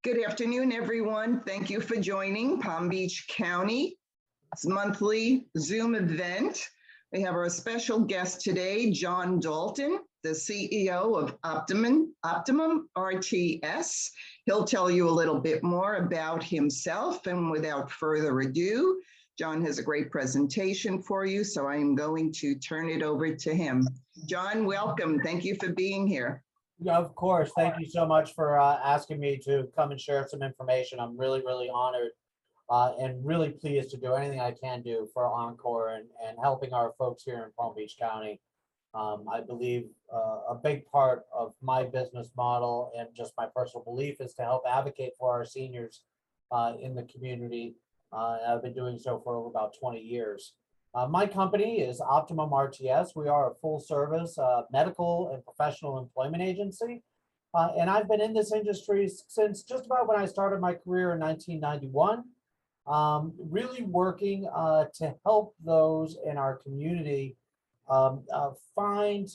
Good afternoon, everyone. Thank you for joining Palm Beach County's monthly Zoom event. We have our special guest today, John Dalton, the CEO of Optimum RTS. He'll tell you a little bit more about himself, and without further ado, John has a great presentation for you, so I am going to turn it over to him. John, welcome. Thank you for being here. Yeah, of course. Thank you so much for asking me to come and share some information. I'm really, really honored and really pleased to do anything I can do for Encore and helping our folks here in Palm Beach County. I believe a big part of my business model and just my personal belief is to help advocate for our seniors in the community. I've been doing so for over about 20 years. My company is Optimum RTS. We are a full service medical and professional employment agency. And I've been in this industry since just about when I started my career in 1991, really working to help those in our community find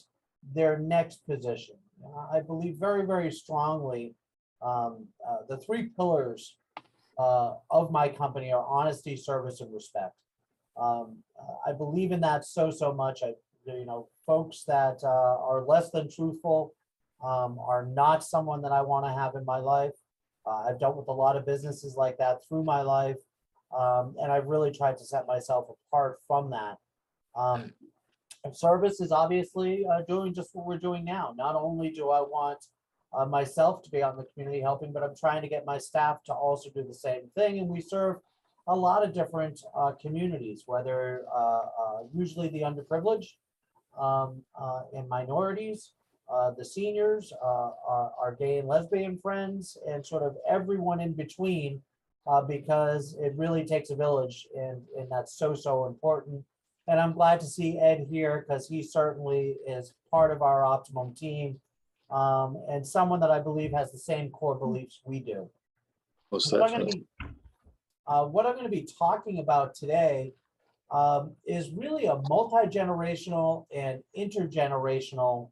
their next position. I believe very, very strongly the three pillars of my company are honesty, service, and respect. I believe in that so much. Folks that are less than truthful are not someone that I want to have in my life. I've dealt with a lot of businesses like that through my life, and I've really tried to set myself apart from that. Service is obviously doing just what we're doing now. Not only do I want myself to be on the community helping, but I'm trying to get my staff to also do the same thing, and we serve a lot of different communities, whether usually the underprivileged and minorities, the seniors, our gay and lesbian friends, and sort of everyone in between, because it really takes a village, and that's so important. And I'm glad to see Ed here because he certainly is part of our Optimum team and someone that I believe has the same core beliefs we do. What I'm going to be talking about today is really a multi-generational and intergenerational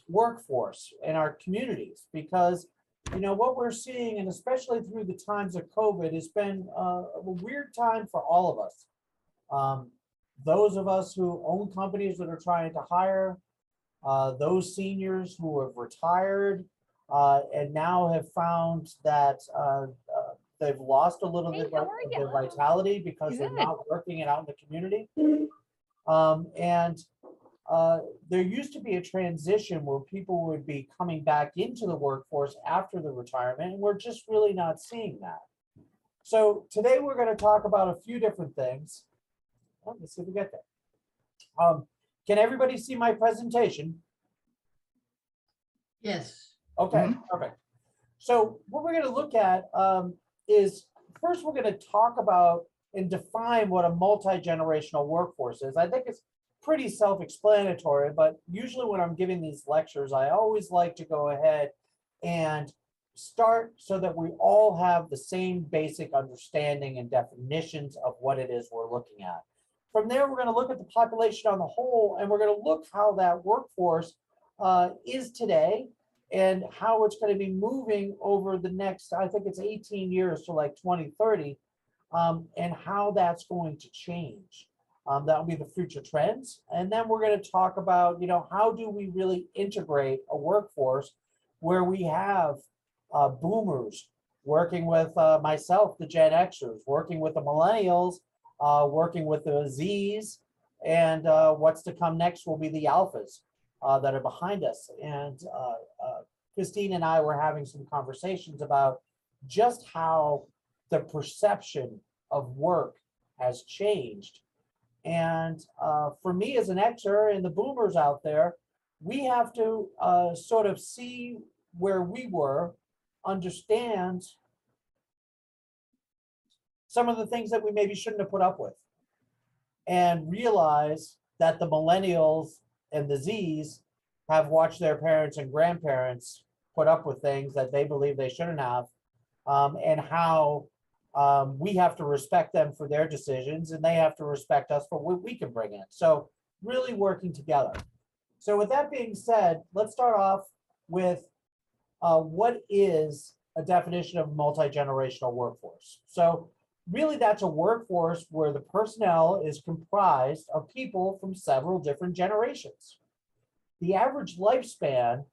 workforce in our communities, because what we're seeing, and especially through the times of COVID, has been a weird time for all of us. Those of us who own companies that are trying to hire, those seniors who have retired and now have found that they've lost a little bit of their vitality because they're not working it out in the community. There used to be a transition where people would be coming back into the workforce after the retirement, and we're just really not seeing that. So today we're going to talk about a few different things. Let's see if we get there. Can everybody see my presentation? Yes. Okay, perfect. So what we're going to look at is, first we're going to talk about and define what a multi-generational workforce is. I think it's pretty self-explanatory, but usually when I'm giving these lectures, I always like to go ahead and start so that we all have the same basic understanding and definitions of what it is we're looking at. From there, we're going to look at the population on the whole, and we're going to look how that workforce is today and how it's going to be moving over the next, I think it's 18 years to like 2030, and how that's going to change. That'll be the future trends. And then we're going to talk about, how do we really integrate a workforce where we have boomers working with myself, the Gen Xers, working with the millennials, working with the Zs, and what's to come next will be the alphas that are behind us. And Christine and I were having some conversations about just how the perception of work has changed. And for me as an Xer and the boomers out there, we have to sort of see where we were, understand some of the things that we maybe shouldn't have put up with, and realize that the millennials and the Zs have watched their parents and grandparents put up with things that they believe they shouldn't have, and how we have to respect them for their decisions, and they have to respect us for what we can bring in. So really working together. So with that being said, let's start off with what is a definition of multi-generational workforce. So really that's a workforce where the personnel is comprised of people from several different generations. The average lifespan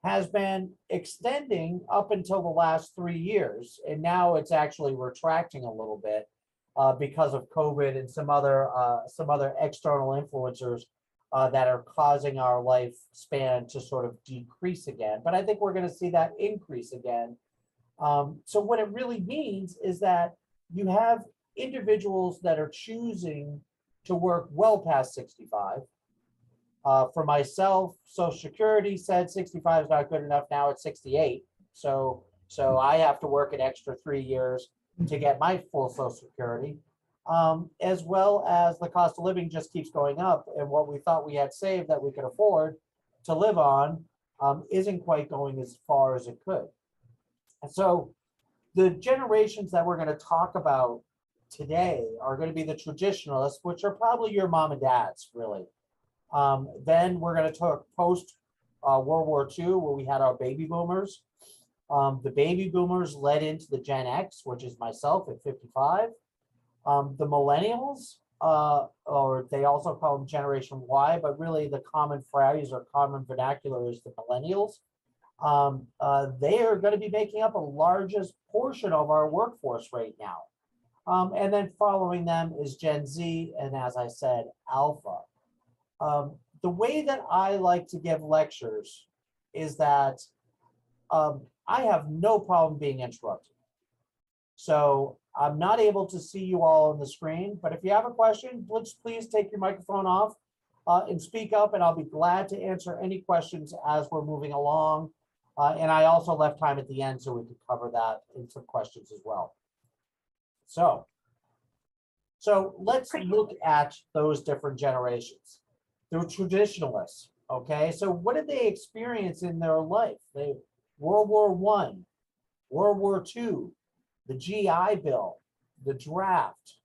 has been extending up until the last 3 years, and now it's actually retracting a little bit because of COVID and some other external influencers that are causing our lifespan to sort of decrease again. But I think we're going to see that increase again. So what it really means is that you have individuals that are choosing to work well past 65. For myself, Social Security said 65 is not good enough. Now it's 68. So I have to work an extra 3 years to get my full Social Security, as well as the cost of living just keeps going up. And what we thought we had saved that we could afford to live on isn't quite going as far as it could. And so the generations that we're going to talk about today are going to be the traditionalists, which are probably your mom and dads, really. Then we're going to talk post World War II, where we had our baby boomers. The baby boomers led into the Gen X, which is myself at 55. The millennials, or they also call them Generation Y, but really the common phrase or common vernacular is the millennials. They are going to be making up a largest portion of our workforce right now. And then following them is Gen Z, and as I said, Alpha. The way that I like to give lectures is that I have no problem being interrupted. So I'm not able to see you all on the screen, but if you have a question, please take your microphone off and speak up, and I'll be glad to answer any questions as we're moving along. And I also left time at the end so we could cover that in some questions as well. So let's look at those different generations. The traditionalists, okay? So what did they experience in their life? World War I, World War II, the GI Bill, the draft,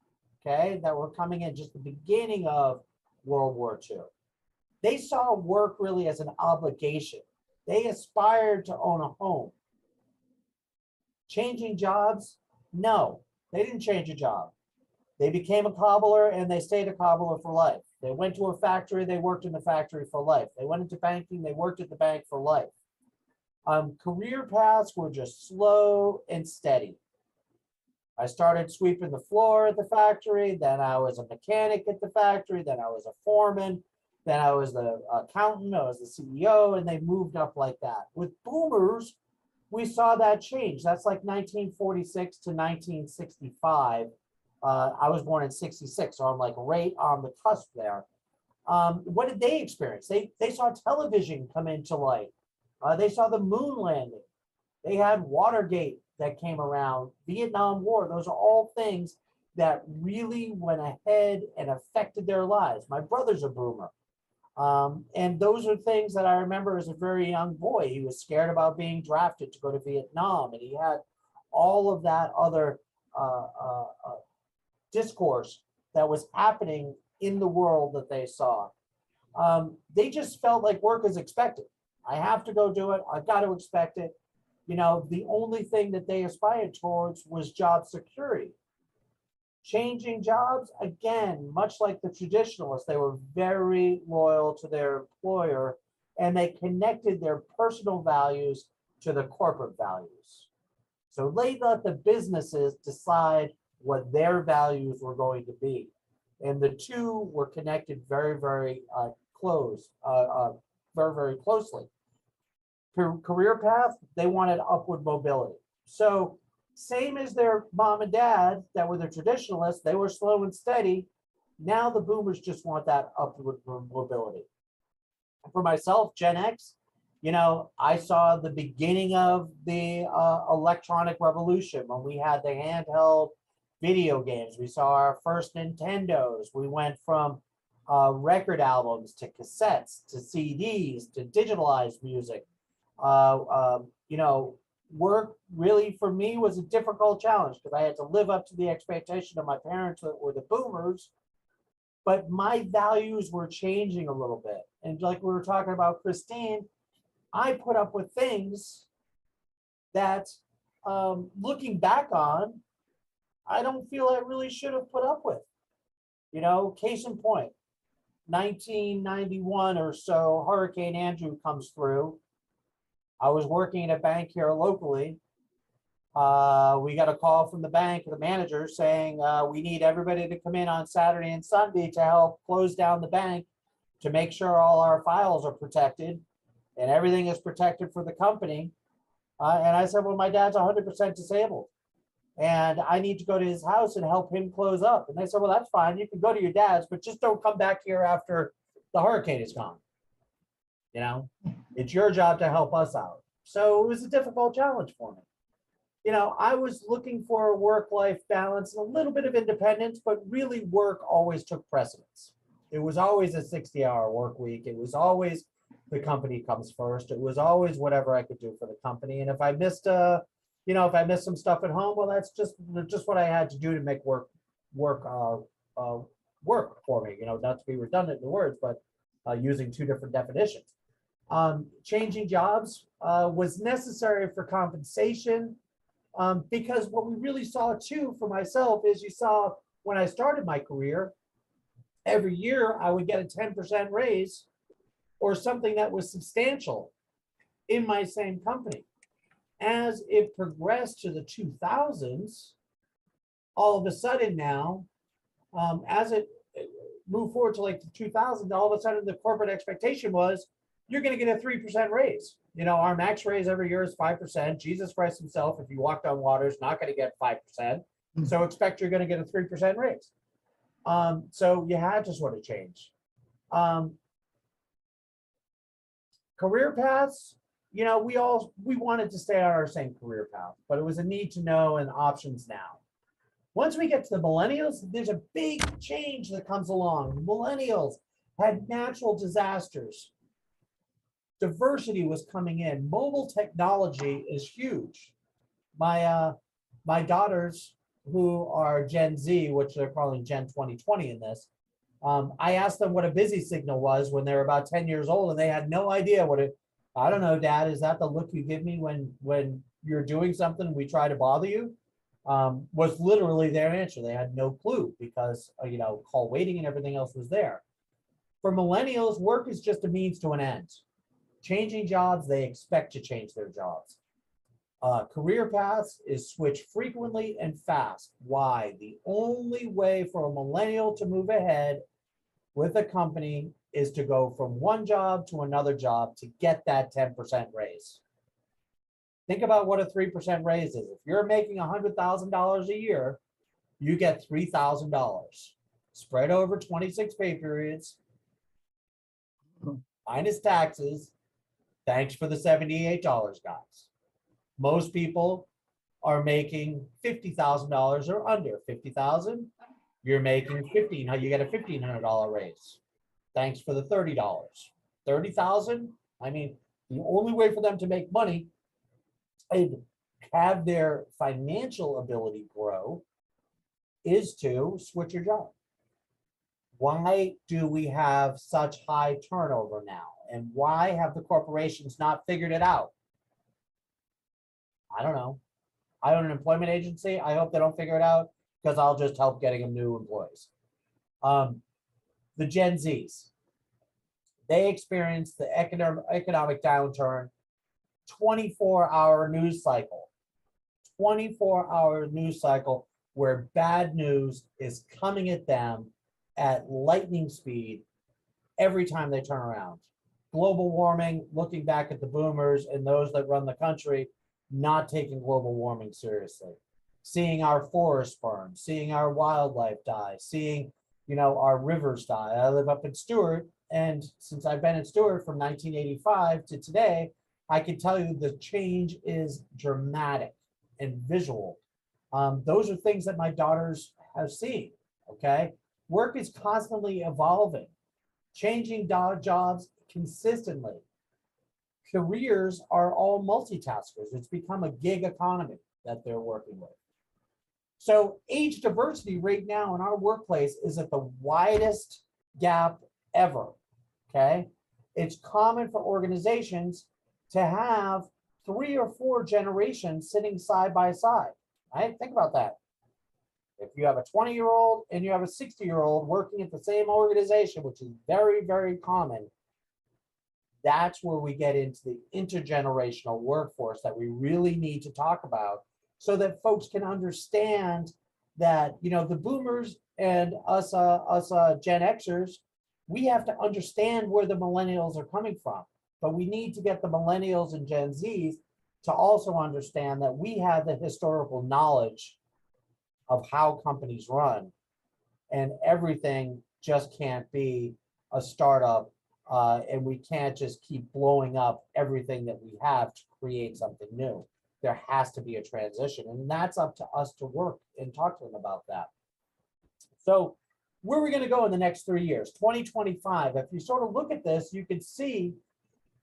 okay, that were coming in just the beginning of World War II. They saw work really as an obligation. They aspired to own a home. Changing jobs? No, they didn't change a job. They became a cobbler and they stayed a cobbler for life. They went to a factory, they worked in the factory for life. They went into banking, they worked at the bank for life. Career paths were just slow and steady. I started sweeping the floor at the factory, then I was a mechanic at the factory, then I was a foreman, then I was the accountant, I was the CEO, and they moved up like that. With boomers, we saw that change. That's like 1946 to 1965. I was born in 66, so I'm like right on the cusp there. What did they experience? They saw television come into light. They saw the moon landing. They had Watergate that came around, Vietnam War. Those are all things that really went ahead and affected their lives. My brother's a boomer. And those are things that I remember as a very young boy. He was scared about being drafted to go to Vietnam, and he had all of that other discourse that was happening in the world that they saw. They just felt like work is expected. I have to go do it. I've got to expect it. You know, the only thing that they aspired towards was job security. Changing jobs, again, much like the traditionalists, they were very loyal to their employer, and they connected their personal values to the corporate values. So they let the businesses decide what their values were going to be. And the two were connected very, very very closely. Career path, they wanted upward mobility. So same as their mom and dad that were the traditionalists, they were slow and steady. Now the boomers just want that upward mobility. For myself, Gen X, you know, I saw the beginning of the electronic revolution when we had the handheld video games. We saw our first Nintendos. We went from record albums to cassettes to CDs to digitalized music. You know, work really for me was a difficult challenge because I had to live up to the expectation of my parents that were the boomers, but my values were changing a little bit. And like we were talking about Christine, I put up with things that, looking back on, I don't feel I really should have put up with. You know, case in point, 1991 or so, Hurricane Andrew comes through. I was working at a bank here locally. We got a call from the bank, the manager, saying we need everybody to come in on Saturday and Sunday to help close down the bank to make sure all our files are protected and everything is protected for the company. And I said, well, my dad's 100% disabled and I need to go to his house and help him close up. And they said, well, that's fine. You can go to your dad's, but just don't come back here after the hurricane is gone. You know, it's your job to help us out. So it was a difficult challenge for me. You know, I was looking for a work-life balance and a little bit of independence, but really work always took precedence. It was always a 60-hour work week. It was always the company comes first. It was always whatever I could do for the company. And if I missed, you know, if I missed some stuff at home, well, that's just what I had to do to make work for me. You know, not to be redundant in the words, but using two different definitions. Changing jobs was necessary for compensation, because what we really saw too for myself is you saw when I started my career, every year I would get a 10% raise or something that was substantial in my same company. As it progressed to the 2000s, all of a sudden now, as it moved forward to like the 2000s, all of a sudden the corporate expectation was you're going to get a 3% raise. You know, our max raise every year is 5%. Jesus Christ himself, if you walked on water, is not going to get 5%. So expect you're going to get a 3% raise. So you had to sort of change. Career paths, you know, we wanted to stay on our same career path, but it was a need to know and options now. Once we get to the millennials, there's a big change that comes along. Millennials had natural disasters. Diversity was coming in. Mobile technology is huge. My daughters, who are Gen Z, which they're calling Gen 2020 in this, I asked them what a busy signal was when they were about 10 years old, and they had no idea what it. I don't know, Dad. Is that the look you give me when you're doing something we try to bother you? Was literally their answer. They had no clue because you know, call waiting and everything else was there. For millennials, work is just a means to an end. Changing jobs, they expect to change their jobs. Career paths is switch frequently and fast. Why? The only way for a millennial to move ahead with a company is to go from one job to another job to get that 10% raise. Think about what a 3% raise is. If you're making $100,000 a year, you get $3,000 spread over 26 pay periods, minus taxes. Thanks for the $78, guys. Most people are making $50,000 or under. 50,000, you're making 15. You get a $1,500 raise. Thanks for the $30. 30,000, I mean, the only way for them to make money and have their financial ability grow is to switch your job. Why do we have such high turnover now? And why have the corporations not figured it out? I don't know. I own an employment agency. I hope they don't figure it out because I'll just help getting them new employees. The Gen Zs, they experience the economic downturn, 24-hour news cycle, 24-hour news cycle where bad news is coming at them at lightning speed every time they turn around. Global warming, looking back at the boomers and those that run the country, not taking global warming seriously. Seeing our forests burn, seeing our wildlife die, seeing, you know, our rivers die. I live up in Stewart, and since I've been in Stewart from 1985 to today, I can tell you the change is dramatic and visual. Those are things that my daughters have seen, okay? Work is constantly evolving, changing jobs consistently. Careers are all multitaskers. It's become a gig economy that they're working with. So age diversity right now in our workplace is at the widest gap ever, okay? It's common for organizations to have 3 or 4 generations sitting side by side, right? Think about that. If you have a 20-year-old and you have a 60-year-old working at the same organization, which is very, very common, that's where we get into the intergenerational workforce that we really need to talk about so that folks can understand that, you know, the boomers and us Gen Xers, we have to understand where the millennials are coming from. But we need to get the millennials and Gen Zs to also understand that we have the historical knowledge of how companies run, and everything just can't be a startup, and we can't just keep blowing up everything that we have to create something new. There has to be a transition, and that's up to us to work and talk to them about that. So where are we going to go in the next 3 years? 2025, if you sort of look at this, you can see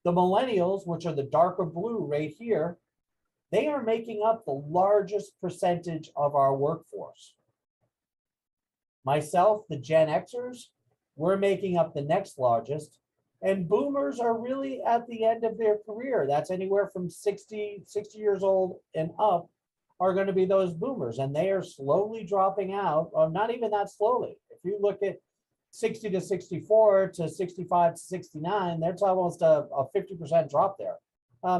the millennials, which are the darker blue right here, they are making up the largest percentage of our workforce. Myself, the Gen Xers, we're making up the next largest, and boomers are really at the end of their career. That's anywhere from 60 years old and up are going to be those boomers, and they are slowly dropping out, or not even that slowly. If you look at 60 to 64 to 65 to 69, there's almost a 50% drop there.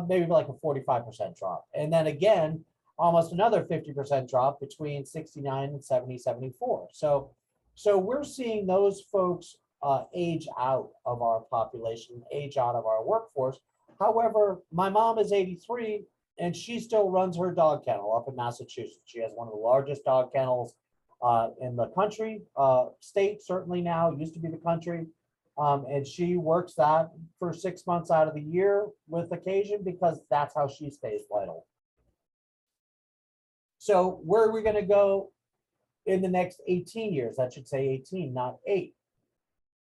Maybe like a 45% drop. And then again, almost another 50% drop between 69 and 70, 74. So we're seeing those folks age out of our population, age out of our workforce. However, my mom is 83 and she still runs her dog kennel up in Massachusetts. She has one of the largest dog kennels in the country, state certainly now, used to be the country. And she works that for 6 months out of the year with occasion because that's how she stays vital. So where are we going to go in the next 18 years? I should say 18, not 8.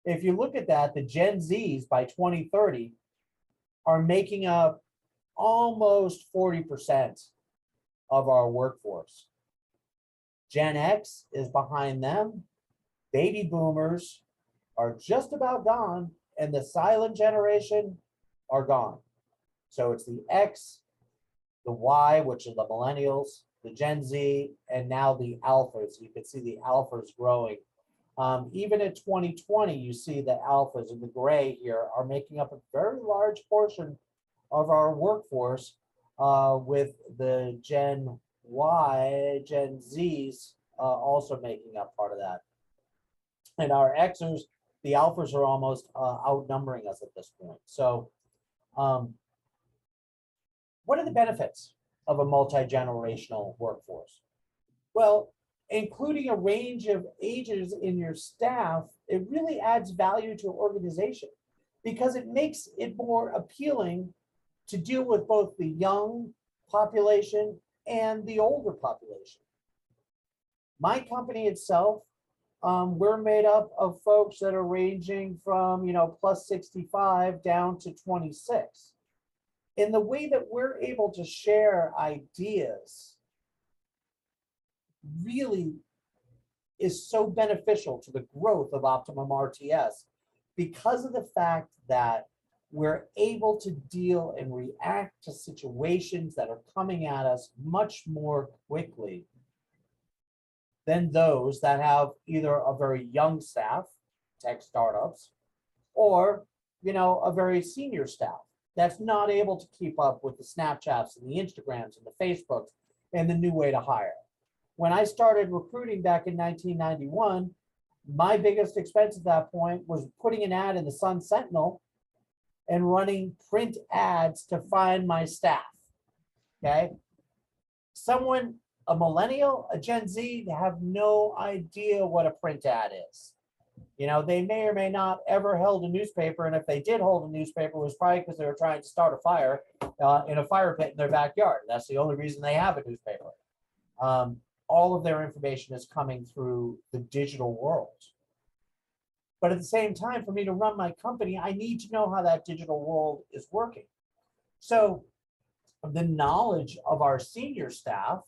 If you look at that, the Gen Zs by 2030 are making up almost 40% of our workforce. Gen X is behind them. Baby boomers are just about gone, and the silent generation are gone. So it's the X, the Y, which are the millennials, the Gen Z, and now the alphas. You can see the alphas growing. Even in 2020, you see the alphas in the gray here are making up a very large portion of our workforce, with the Gen Y, Gen Zs also making up part of that. And our Xers, the alphas are almost outnumbering us at this point. So what are the benefits of a multi-generational workforce? Well, including a range of ages in your staff, it really adds value to an organization because it makes it more appealing to deal with both the young population and the older population. My company itself, we're made up of folks that are ranging from, plus 65 down to 26. In the way that we're able to share ideas really is so beneficial to the growth of Optimum RTS because of the fact that we're able to deal and react to situations that are coming at us much more quickly than those that have either a very young staff, tech startups, or a very senior staff that's not able to keep up with the Snapchats and the Instagrams and the Facebooks and the new way to hire. When I started recruiting back in 1991, my biggest expense at that point was putting an ad in the Sun Sentinel and running print ads to find my staff, okay? Someone, a millennial, a Gen Z, they have no idea what a print ad is. They may or may not ever held a newspaper, and if they did hold a newspaper, it was probably because they were trying to start a fire in a fire pit in their backyard. That's the only reason they have a newspaper. All of their information is coming through the digital world. But at the same time, for me to run my company, I need to know how that digital world is working. So the knowledge of our senior staff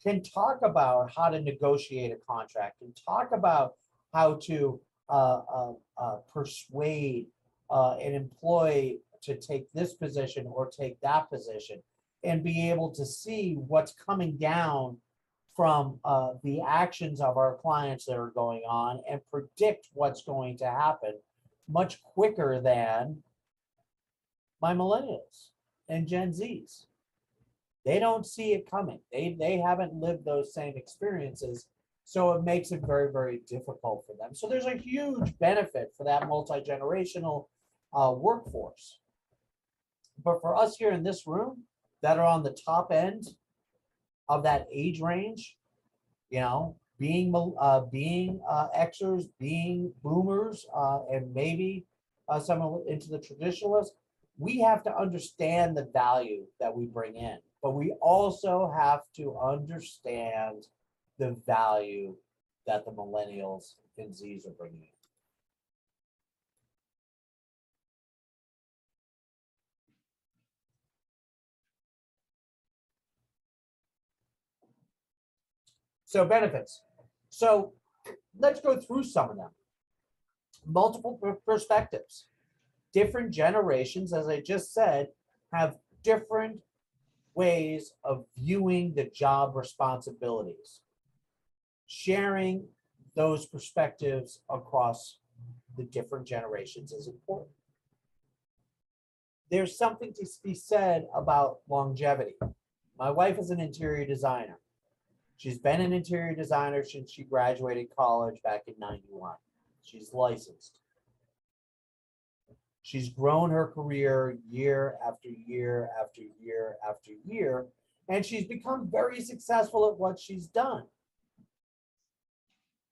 can talk about how to negotiate a contract, and talk about how to persuade an employee to take this position or take that position, and be able to see what's coming down from the actions of our clients that are going on, and predict what's going to happen much quicker than my millennials and Gen Zs. They don't see it coming. They haven't lived those same experiences. So it makes it very, very difficult for them. So there's a huge benefit for that multi-generational workforce. But for us here in this room that are on the top end of that age range, you know, being Xers, being boomers, and maybe some into the traditionalists, we have to understand the value that we bring in, but we also have to understand the value that the millennials and Zs are bringing in. So benefits. So let's go through some of them. Multiple perspectives. Different generations, as I just said, have different ways of viewing the job responsibilities. Sharing those perspectives across the different generations is important. There's something to be said about longevity. My wife is an interior designer. She's been an interior designer since she graduated college back in '91. She's licensed. She's grown her career year after year after year after year, and she's become very successful at what she's done.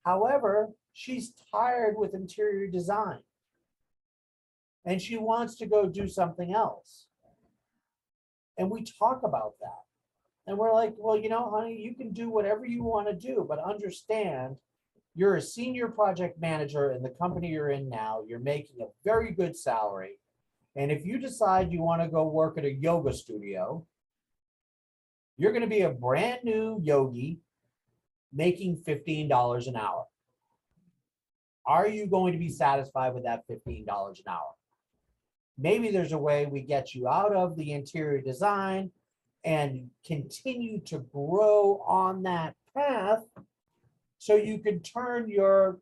However, she's tired with interior design, and she wants to go do something else. And we talk about that. And we're like, well, you know, honey, you can do whatever you want to do, but understand you're a senior project manager in the company you're in now. You're making a very good salary. And if you decide you want to go work at a yoga studio, you're going to be a brand new yogi making $15 an hour. Are you going to be satisfied with that $15 an hour? Maybe there's a way we get you out of the interior design and continue to grow on that path so you can turn your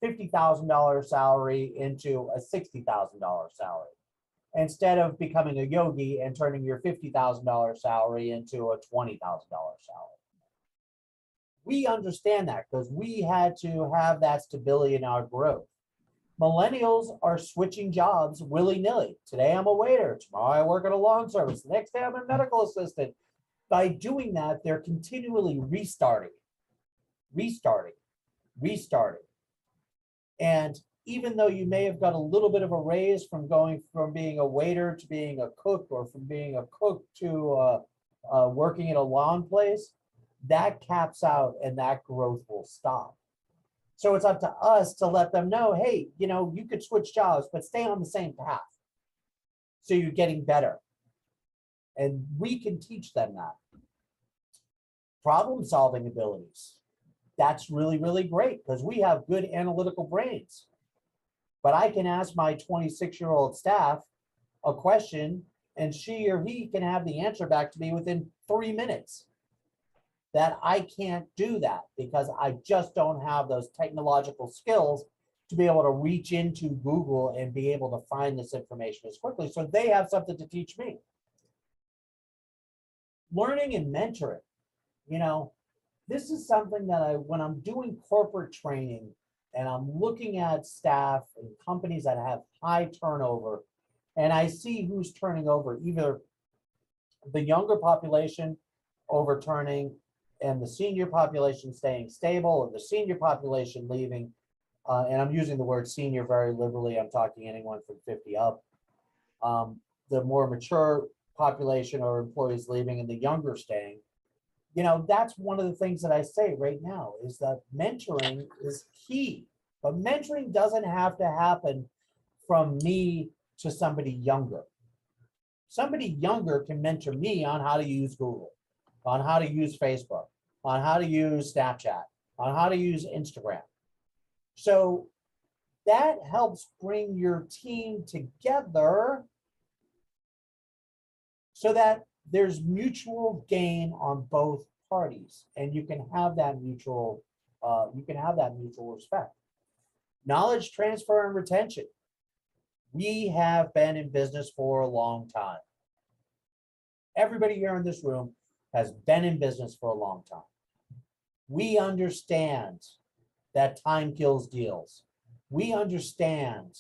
$50,000 salary into a $60,000 salary, instead of becoming a yogi and turning your $50,000 salary into a $20,000 salary. We understand that because we had to have that stability in our growth. Millennials are switching jobs willy-nilly. Today I'm a waiter, tomorrow I work at a lawn service, the next day I'm a medical assistant. By doing that, they're continually restarting. And even though you may have got a little bit of a raise from going from being a waiter to being a cook, or from being a cook to working at a lawn place, that caps out and that growth will stop. So it's up to us to let them know, hey, you know, you could switch jobs, but stay on the same path. So you're getting better. And we can teach them that. Problem solving abilities. That's really, really great because we have good analytical brains. But I can ask my 26-year-old staff a question and she or he can have the answer back to me within 3 minutes. That I can't do that because I just don't have those technological skills to be able to reach into Google and be able to find this information as quickly. So they have something to teach me. Learning and mentoring. You know, this is something that when I'm doing corporate training and I'm looking at staff and companies that have high turnover, and I see who's turning over, either the younger population overturning and the senior population staying stable, or the senior population leaving, and I'm using the word senior very liberally, I'm talking anyone from 50 up, the more mature population or employees leaving and the younger staying. You know, that's one of the things that I say right now is that mentoring is key, but mentoring doesn't have to happen from me to somebody younger. Somebody younger can mentor me on how to use Google. on how to use Facebook, on how to use Snapchat, on how to use Instagram. So that helps bring your team together so that there's mutual gain on both parties, and you can have that mutual respect. Knowledge transfer and retention. We have been in business for a long time. Everybody here in this room has been in business for a long time. We understand that time kills deals. We understand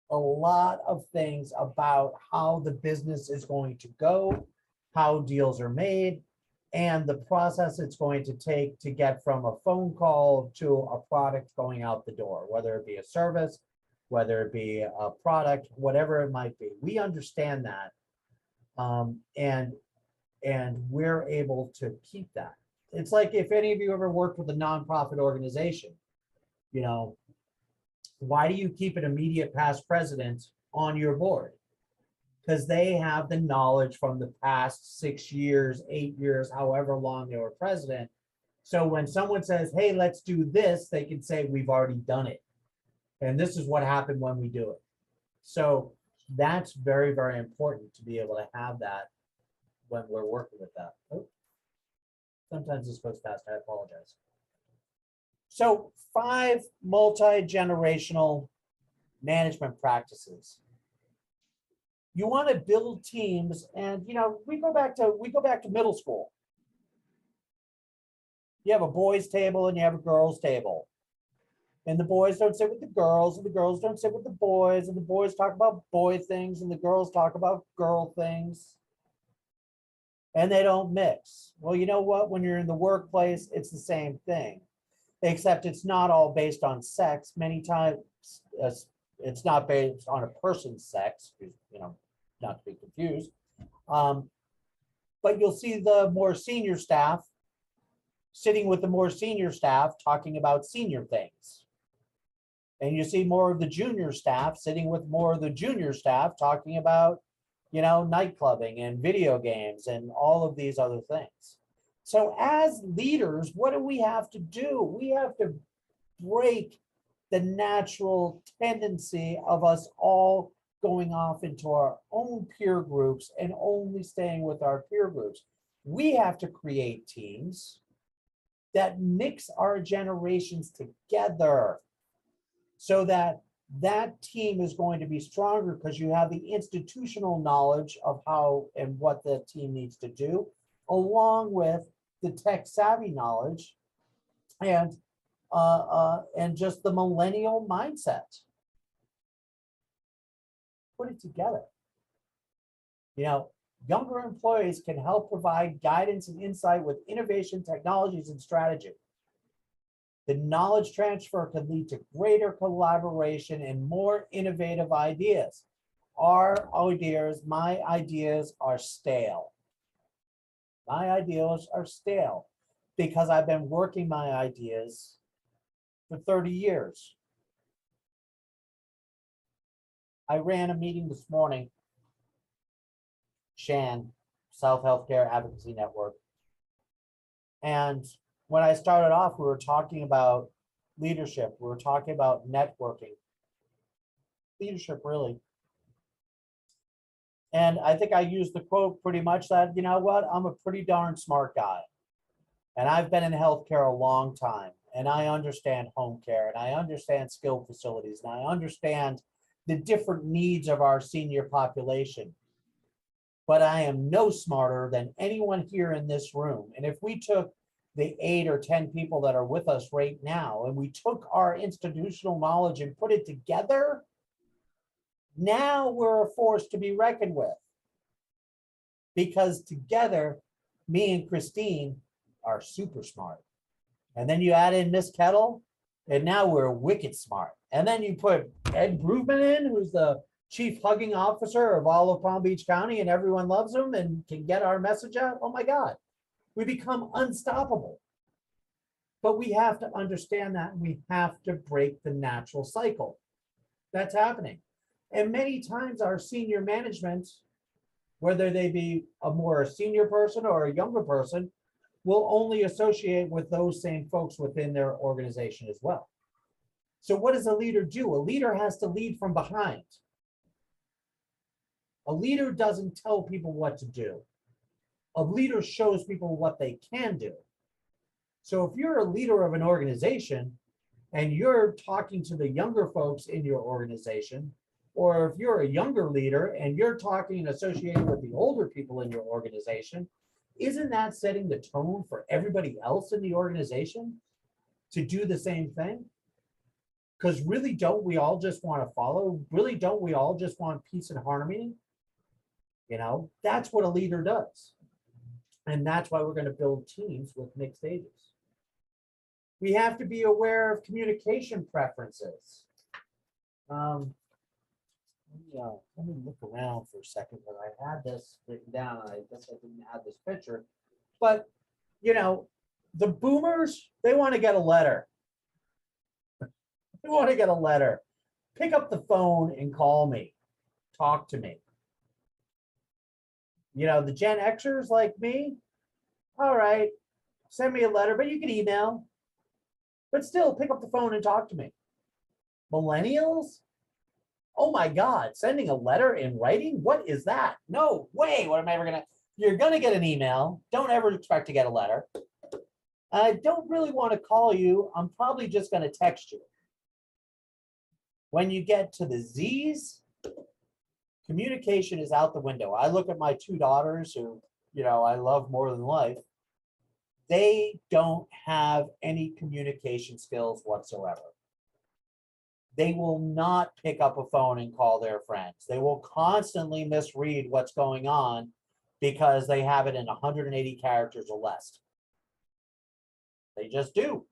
a lot of things about how the business is going to go, how deals are made, and the process it's going to take to get from a phone call to a product going out the door, whether it be a service, whether it be a product, whatever it might be. We understand that, and we're able to keep that. It's like if any of you ever worked with a nonprofit organization, you know, why do you keep an immediate past president on your board? Because they have the knowledge from the past 6 years, 8 years, however long they were president. So when someone says, hey, let's do this, they can say, we've already done it. And this is what happened when we do it. So that's very, very important to be able to have that when we're working with that. Oh, sometimes this goes fast, I apologize. So 5 multi-generational management practices. You want to build teams, and you know, we go back to middle school. You have a boys' table and you have a girls' table. And the boys don't sit with the girls, and the girls don't sit with the boys, and the boys talk about boy things, and the girls talk about girl things. And they don't mix. Well, you know what? When you're in the workplace, it's the same thing, except it's not all based on sex. Many times it's not based on a person's sex, you know, not to be confused. But you'll see the more senior staff sitting with the more senior staff talking about senior things. And you see more of the junior staff sitting with more of the junior staff talking about, you know, night clubbing and video games and all of these other things. So as leaders, what do we have to do? We have to break the natural tendency of us all going off into our own peer groups and only staying with our peer groups. We have to create teams that mix our generations together so that that team is going to be stronger because you have the institutional knowledge of how and what the team needs to do, along with the tech savvy knowledge and just the millennial mindset. Put it together. You know, younger employees can help provide guidance and insight with innovation, technologies, and strategy. The knowledge transfer can lead to greater collaboration and more innovative ideas. My ideas are stale. My ideas are stale because I've been working my ideas for 30 years. I ran a meeting this morning, SHAN, South Healthcare Advocacy Network. And when I started off, we were talking about leadership. We were talking about networking. Leadership, really. And I think I used the quote pretty much that, you know what, I'm a pretty darn smart guy. And I've been in healthcare a long time. And I understand home care. And I understand skilled facilities. And I understand the different needs of our senior population. But I am no smarter than anyone here in this room. And if we took the 8 or 10 people that are with us right now, and we took our institutional knowledge and put it together, now we're a force to be reckoned with. Because together, me and Christine are super smart. And then you add in Miss Kettle, and now we're wicked smart. And then you put Ed Brueggemann in, who's the chief hugging officer of all of Palm Beach County, and everyone loves him and can get our message out. Oh my God. We become unstoppable. But we have to understand that we have to break the natural cycle that's happening. And many times our senior management whether they be a more senior person or a younger person, will only associate with those same folks within their organization as well. So what does a leader do? A leader has to lead from behind. A leader doesn't tell people what to do. A leader shows people what they can do. So if you're a leader of an organization and you're talking to the younger folks in your organization, or if you're a younger leader and you're talking and associating with the older people in your organization, isn't that setting the tone for everybody else in the organization to do the same thing? Because really, don't we all just want to follow? Really, don't we all just want peace and harmony? You know, that's what a leader does. And that's why we're going to build teams with mixed ages. We have to be aware of communication preferences. Let me look around for a second, but I had this written down. I guess I didn't add this picture. But, you know, the boomers, they want to get a letter. They want to get a letter. Pick up the phone and call me. Talk to me. You know, the Gen Xers like me, all right, send me a letter, but you can email. But still, pick up the phone and talk to me. Millennials? Oh my God, sending a letter in writing? What is that? No way. What am I ever going to? You're going to get an email. Don't ever expect to get a letter. I don't really want to call you. I'm probably just going to text you. When you get to the Z's, communication is out the window. I look at my two daughters who, you know, I love more than life. They don't have any communication skills whatsoever. They will not pick up a phone and call their friends. They will constantly misread what's going on because they have it in 180 characters or less. They just do.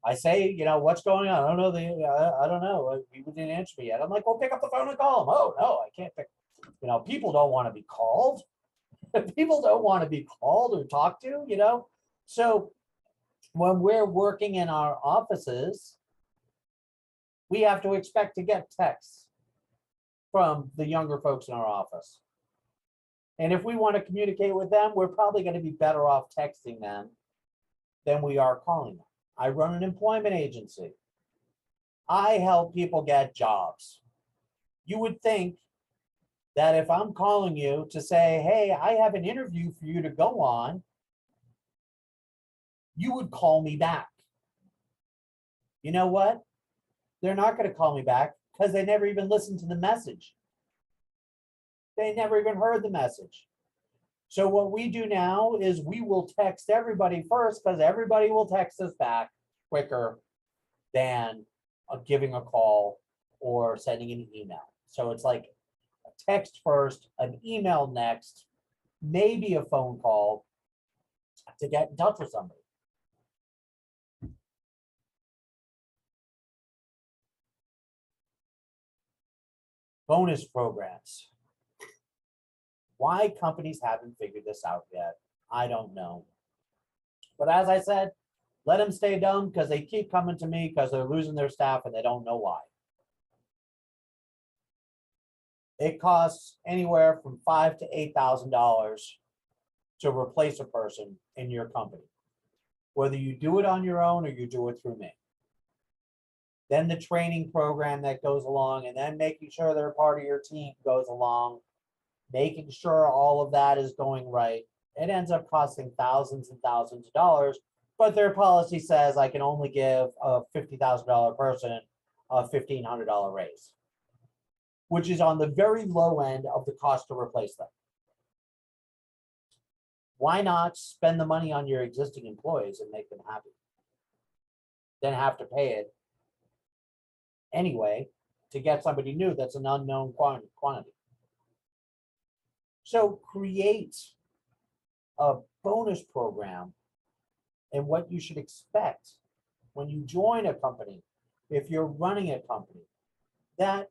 I say, you know, what's going on? I don't know. I don't know. People didn't answer me yet. I'm like, well, pick up the phone and call them. Oh, no, I can't pick. You know, people don't want to be called. People don't want to be called or talked to, you know. So when we're working in our offices, we have to expect to get texts from the younger folks in our office. And if we want to communicate with them, we're probably going to be better off texting them than we are calling them. I run an employment agency. I help people get jobs. You would think that if I'm calling you to say, hey, I have an interview for you to go on, you would call me back. You know what? They're not going to call me back because they never even listened to the message. They never even heard the message. So what we do now is we will text everybody first because everybody will text us back quicker than giving a call or sending an email. So it's like a text first, an email next, maybe a phone call to get in touch with somebody. Bonus programs. Why companies haven't figured this out yet, I don't know. But as I said, let them stay dumb because they keep coming to me because they're losing their staff and they don't know why. It costs anywhere from $5,000 to $8,000 to replace a person in your company, whether you do it on your own or you do it through me. Then the training program that goes along, and then making sure they're part of your team goes along, making sure all of that is going right. It ends up costing thousands and thousands of dollars, but their policy says I can only give a $50,000 person a $1,500 raise, which is on the very low end of the cost to replace them. Why not spend the money on your existing employees and make them happy? Then have to pay it anyway to get somebody new that's an unknown quantity. So create a bonus program and what you should expect when you join a company, if you're running a company, that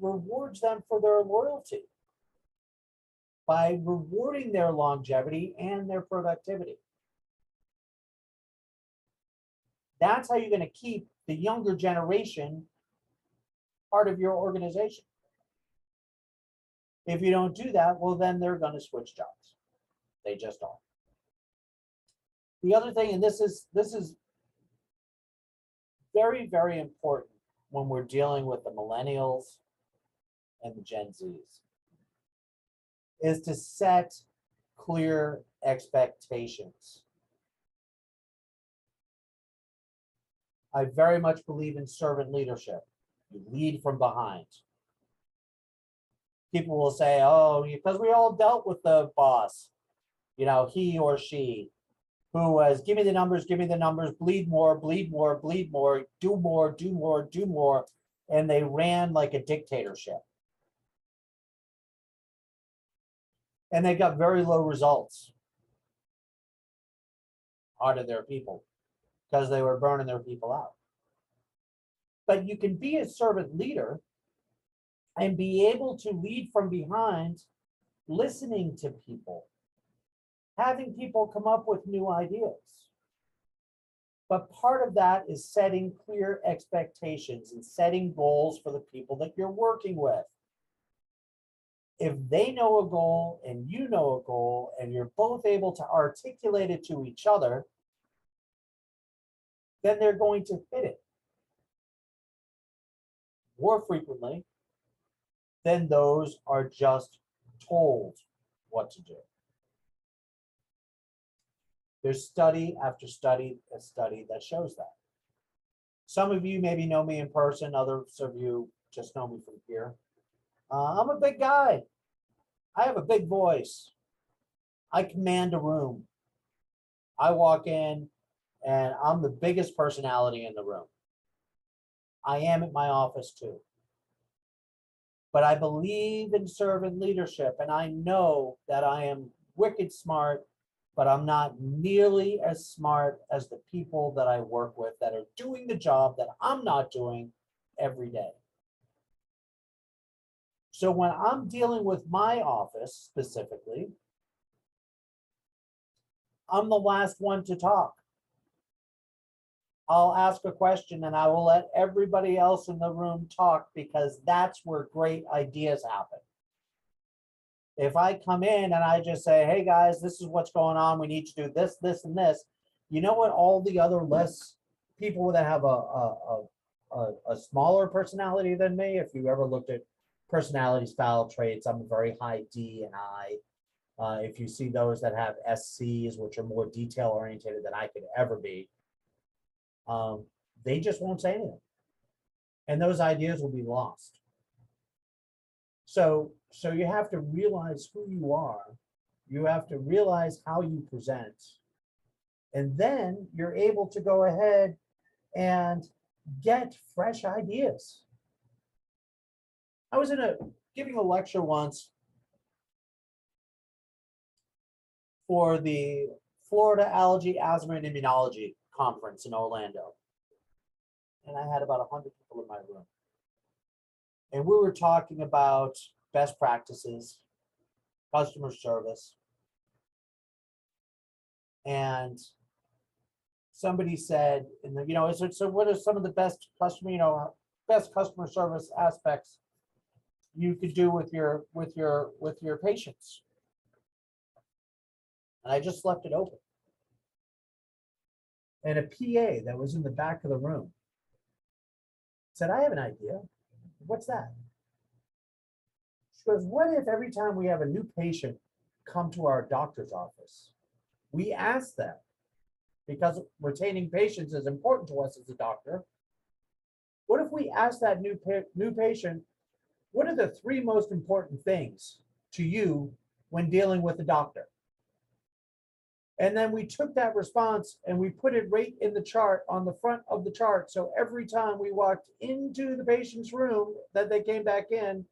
rewards them for their loyalty by rewarding their longevity and their productivity. That's how you're going to keep the younger generation part of your organization. If you don't do that, well, then they're going to switch jobs. They just are. The other thing, and this is very, very important when we're dealing with the millennials and the Gen Zs, is to set clear expectations. I very much believe in servant leadership. You lead from behind. People will say, oh, because we all dealt with the boss, you know, he or she, who was, give me the numbers, bleed more, bleed more, bleed more, do more, do more, do more. And they ran like a dictatorship. And they got very low results out of their people because they were burning their people out. But you can be a servant leader and be able to lead from behind, listening to people, having people come up with new ideas. But part of that is setting clear expectations and setting goals for the people that you're working with. If they know a goal and you know a goal and you're both able to articulate it to each other, then they're going to hit it more frequently than those are just told what to do. There's study after study that shows that. Some of you maybe know me in person, others of you just know me from here. I'm a big guy. I have a big voice. I command a room. I walk in and I'm the biggest personality in the room. I am at my office too. But I believe in servant leadership, and I know that I am wicked smart, but I'm not nearly as smart as the people that I work with that are doing the job that I'm not doing every day. So when I'm dealing with my office specifically, I'm the last one to talk. I'll ask a question and I will let everybody else in the room talk because that's where great ideas happen. If I come in and I just say, hey guys, this is what's going on. We need to do this, this, and this. You know what? All the other less people that have a smaller personality than me, if you ever looked at personality style traits, I'm a very high D and I. If you see those that have SCs, which are more detail oriented than I could ever be, they just won't say anything. And those ideas will be lost. So you have to realize who you are. You have to realize how you present. And then you're able to go ahead and get fresh ideas. I was giving a lecture once for the Florida Allergy, Asthma, and Immunology Conference in Orlando. And I had about 100 people in my room. And we were talking about best practices, customer service. And somebody said, so what are some of the best customer service aspects you could do with your patients? And I just left it open. And a PA that was in the back of the room said, I have an idea. What's that? She goes, what if every time we have a new patient come to our doctor's office, we ask them, because retaining patients is important to us as a doctor, what if we ask that new patient, what are the 3 most important things to you when dealing with a doctor? And then we took that response and we put it right in the chart on the front of the chart. So every time we walked into the patient's room that they came back in,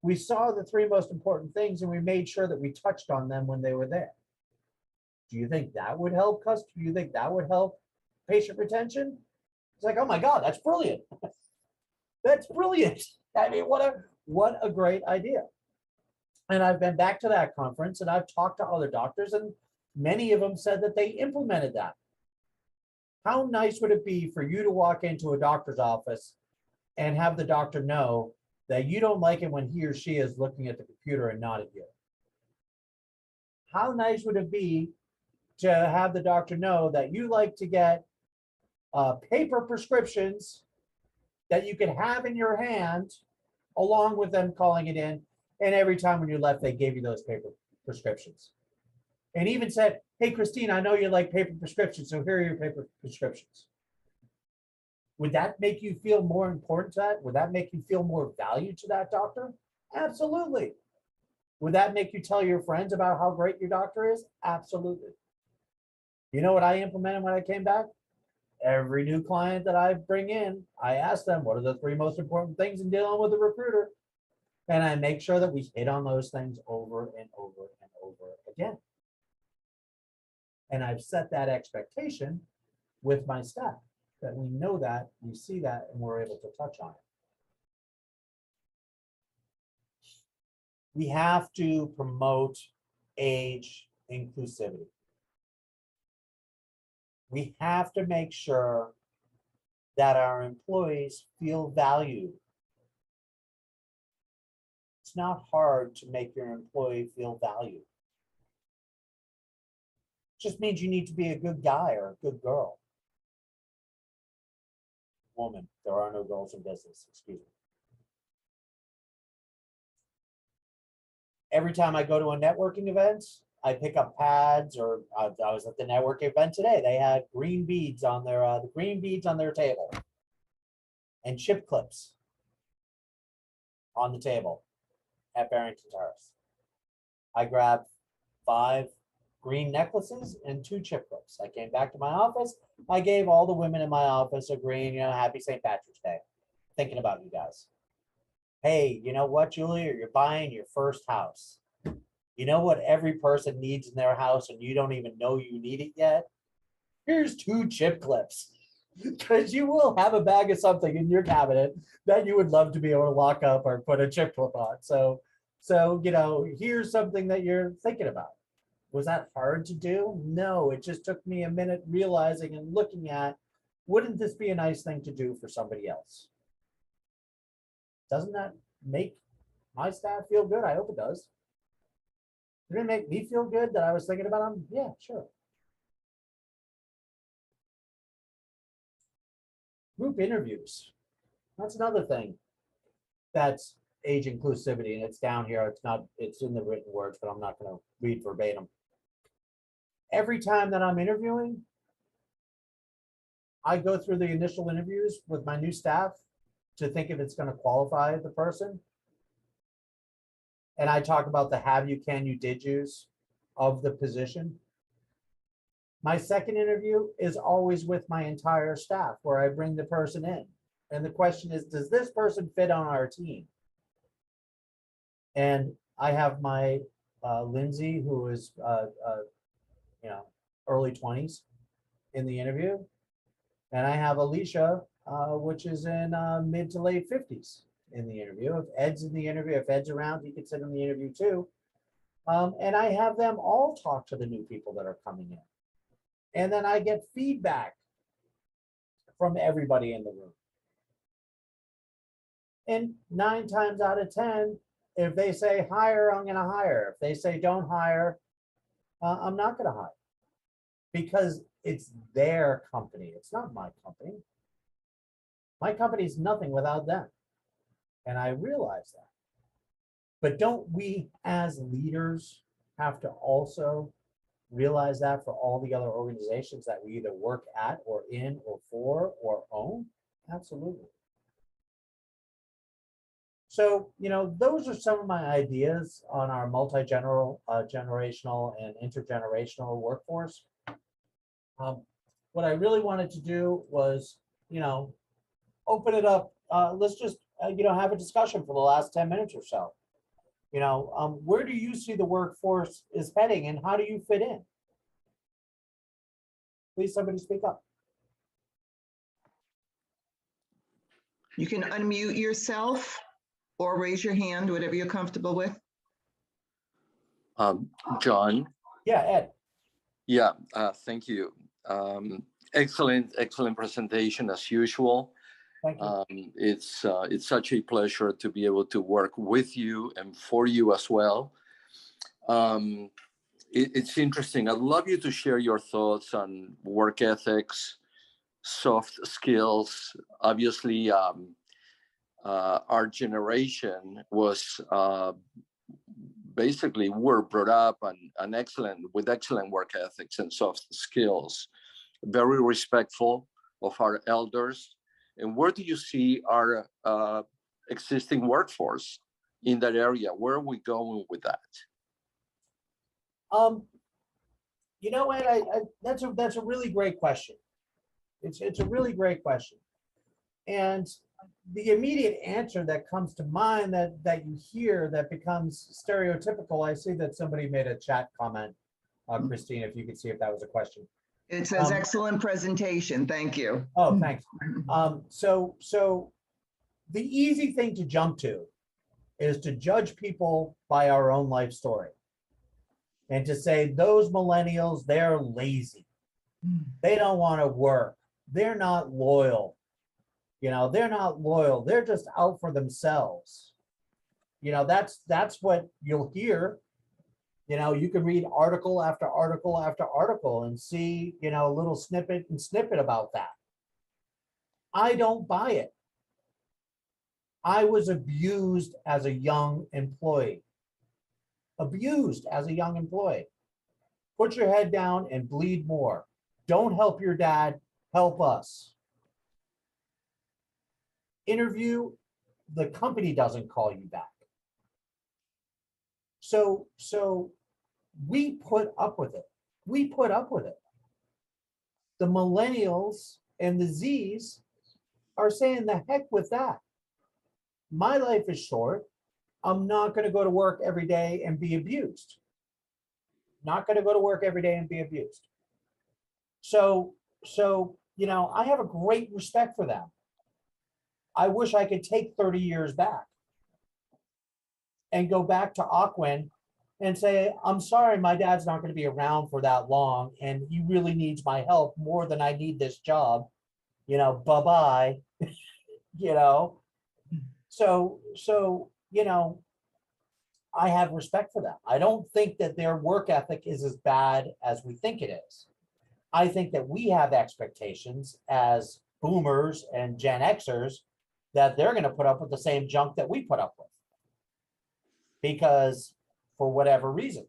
we saw the 3 most important things and we made sure that we touched on them when they were there. Do you think that would help customers? Do you think that would help patient retention? It's like, oh my God, that's brilliant. That's brilliant. I mean, what a great idea. And I've been back to that conference and I've talked to other doctors and many of them said that they implemented that. How nice would it be for you to walk into a doctor's office and have the doctor know that you don't like it when he or she is looking at the computer and not at you. How nice would it be to have the doctor know that you like to get paper prescriptions that you could have in your hand along with them calling it in, and every time when you left, they gave you those paper prescriptions. And even said, hey, Christine, I know you like paper prescriptions, so here are your paper prescriptions. Would that make you feel more important to that? Would that make you feel more value to that doctor? Absolutely. Would that make you tell your friends about how great your doctor is? Absolutely. You know what I implemented when I came back? Every new client that I bring in, I ask them, what are the 3 most important things in dealing with a recruiter? And I make sure that we hit on those things over and over and over again. And I've set that expectation with my staff, that we know that, we see that, and we're able to touch on it. We have to promote age inclusivity. We have to make sure that our employees feel valued. It's not hard to make your employee feel valued. It just means you need to be a good guy or a good girl. Woman, there are no girls in business, excuse me. Every time I go to a networking event, I pick up pads, or I was at the networking event today. They had green beads on their the green beads on their table, and chip clips on the table at Barrington Terrace. I grabbed 5 green necklaces and 2 chip clips. I came back to my office. I gave all the women in my office a green, happy St. Patrick's Day, thinking about you guys. Hey, you know what, Julia? You're buying your first house. You know what every person needs in their house and you don't even know you need it yet? Here's 2 chip clips. Because you will have a bag of something in your cabinet that you would love to be able to lock up or put a chip clip on. So here's something that you're thinking about. Was that hard to do? No, it just took me a minute realizing and looking at, wouldn't this be a nice thing to do for somebody else? Doesn't that make my staff feel good? I hope it does. Did it make me feel good that I was thinking about them? Yeah, sure. Group interviews. That's another thing that's age inclusivity, and it's down here. It's in the written words, but I'm not going to read verbatim. Every time that I'm interviewing, I go through the initial interviews with my new staff to think if it's going to qualify the person. And I talk about the have you, can you, did yous of the position. My second interview is always with my entire staff, where I bring the person in. And the question is, does this person fit on our team? And I have my Lindsay, who is early 20s in the interview. And I have Alicia, which is in mid to late 50s in the interview. If Ed's in the interview, if Ed's around, he can sit in the interview too. And I have them all talk to the new people that are coming in. And then I get feedback from everybody in the room. And 9 times out of 10, if they say hire, I'm going to hire. If they say don't hire, I'm not going to hire. Because it's their company. It's not my company. My company is nothing without them. And I realize that. But don't we as leaders have to also realize that for all the other organizations that we either work at or in or for or own? Absolutely. So, those are some of my ideas on our generational and intergenerational workforce. What I really wanted to do was, open it up. Let's just, have a discussion for the last 10 minutes or so. Where do you see the workforce is heading and how do you fit in? Please, somebody speak up. You can unmute yourself or raise your hand, whatever you're comfortable with. John. Yeah, Ed. Yeah, thank you. Excellent presentation as usual. Thank you. It's such a pleasure to be able to work with you and for you as well. It's interesting. I'd love you to share your thoughts on work ethics, soft skills. Obviously, our generation was basically were brought up on with excellent work ethics and soft skills, very respectful of our elders. And where do you see our existing workforce in that area? Where are we going with that? You know what? That's a really great question. It's a really great question. And the immediate answer that comes to mind that you hear that becomes stereotypical, I see that somebody made a chat comment, Christine, if you could see if that was a question. It says excellent presentation. Thank you. Oh, thanks. So the easy thing to jump to is to judge people by our own life story and to say those millennials, they're lazy. They don't want to work. They're not loyal. You know, they're not loyal. They're just out for themselves. You know, that's what you'll hear. You know, you can read article after article after article and see, you know, a little snippet about that. I don't buy it. I was abused as a young employee. Abused as a young employee. Put your head down and bleed more. Don't help your dad, help us. Interview, the company doesn't call you back. So we put up with it. We put up with it. The millennials and the Zs are saying the heck with that. My life is short. I'm not going to go to work every day and be abused. Not going to go to work every day and be abused. So, you know, I have a great respect for them. I wish I could take 30 years back and go back to Aquin and say, I'm sorry, my dad's not going to be around for that long, and he really needs my help more than I need this job. You know, bye-bye. You know, so, you know, I have respect for them. I don't think that their work ethic is as bad as we think it is. I think that we have expectations as boomers and Gen Xers that they're going to put up with the same junk that we put up with, because for whatever reason.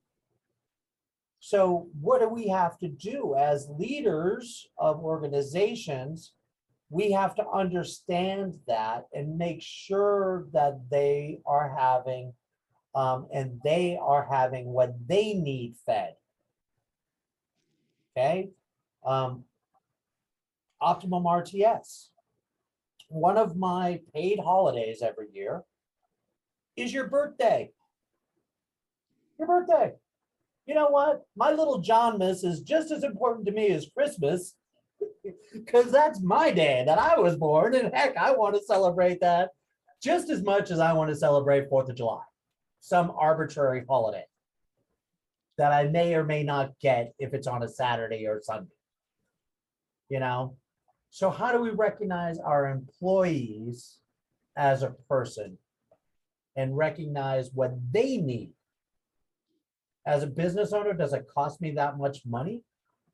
So what do we have to do as leaders of organizations? We have to understand that and make sure that they are having what they need fed. Okay. Optimum RTS. One of my paid holidays every year is your birthday. Your birthday. You know what? My little Johnmas is just as important to me as Christmas, because that's my day that I was born, and heck, I want to celebrate that just as much as I want to celebrate 4th of July, some arbitrary holiday that I may or may not get if it's on a Saturday or Sunday. You know? So how do we recognize our employees as a person and recognize what they need? As a business owner, does it cost me that much money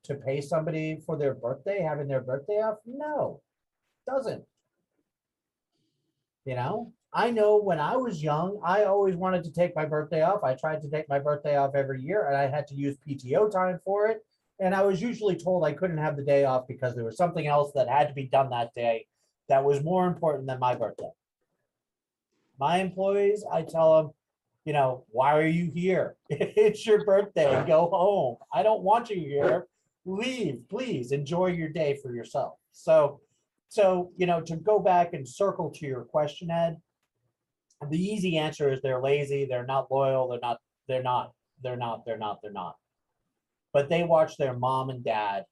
to pay somebody for their birthday, having their birthday off? No, it doesn't. You know, I know when I was young, I always wanted to take my birthday off. I tried to take my birthday off every year, and I had to use PTO time for it. And I was usually told I couldn't have the day off because there was something else that had to be done that day that was more important than my birthday. My employees, I tell them, you know, why are you here? It's your birthday. Go home. I don't want you here. Leave, please. Enjoy your day for yourself. So, you know, to go back and circle to your question, Ed, the easy answer is they're lazy. They're not loyal. They're not. But they watch their mom and dad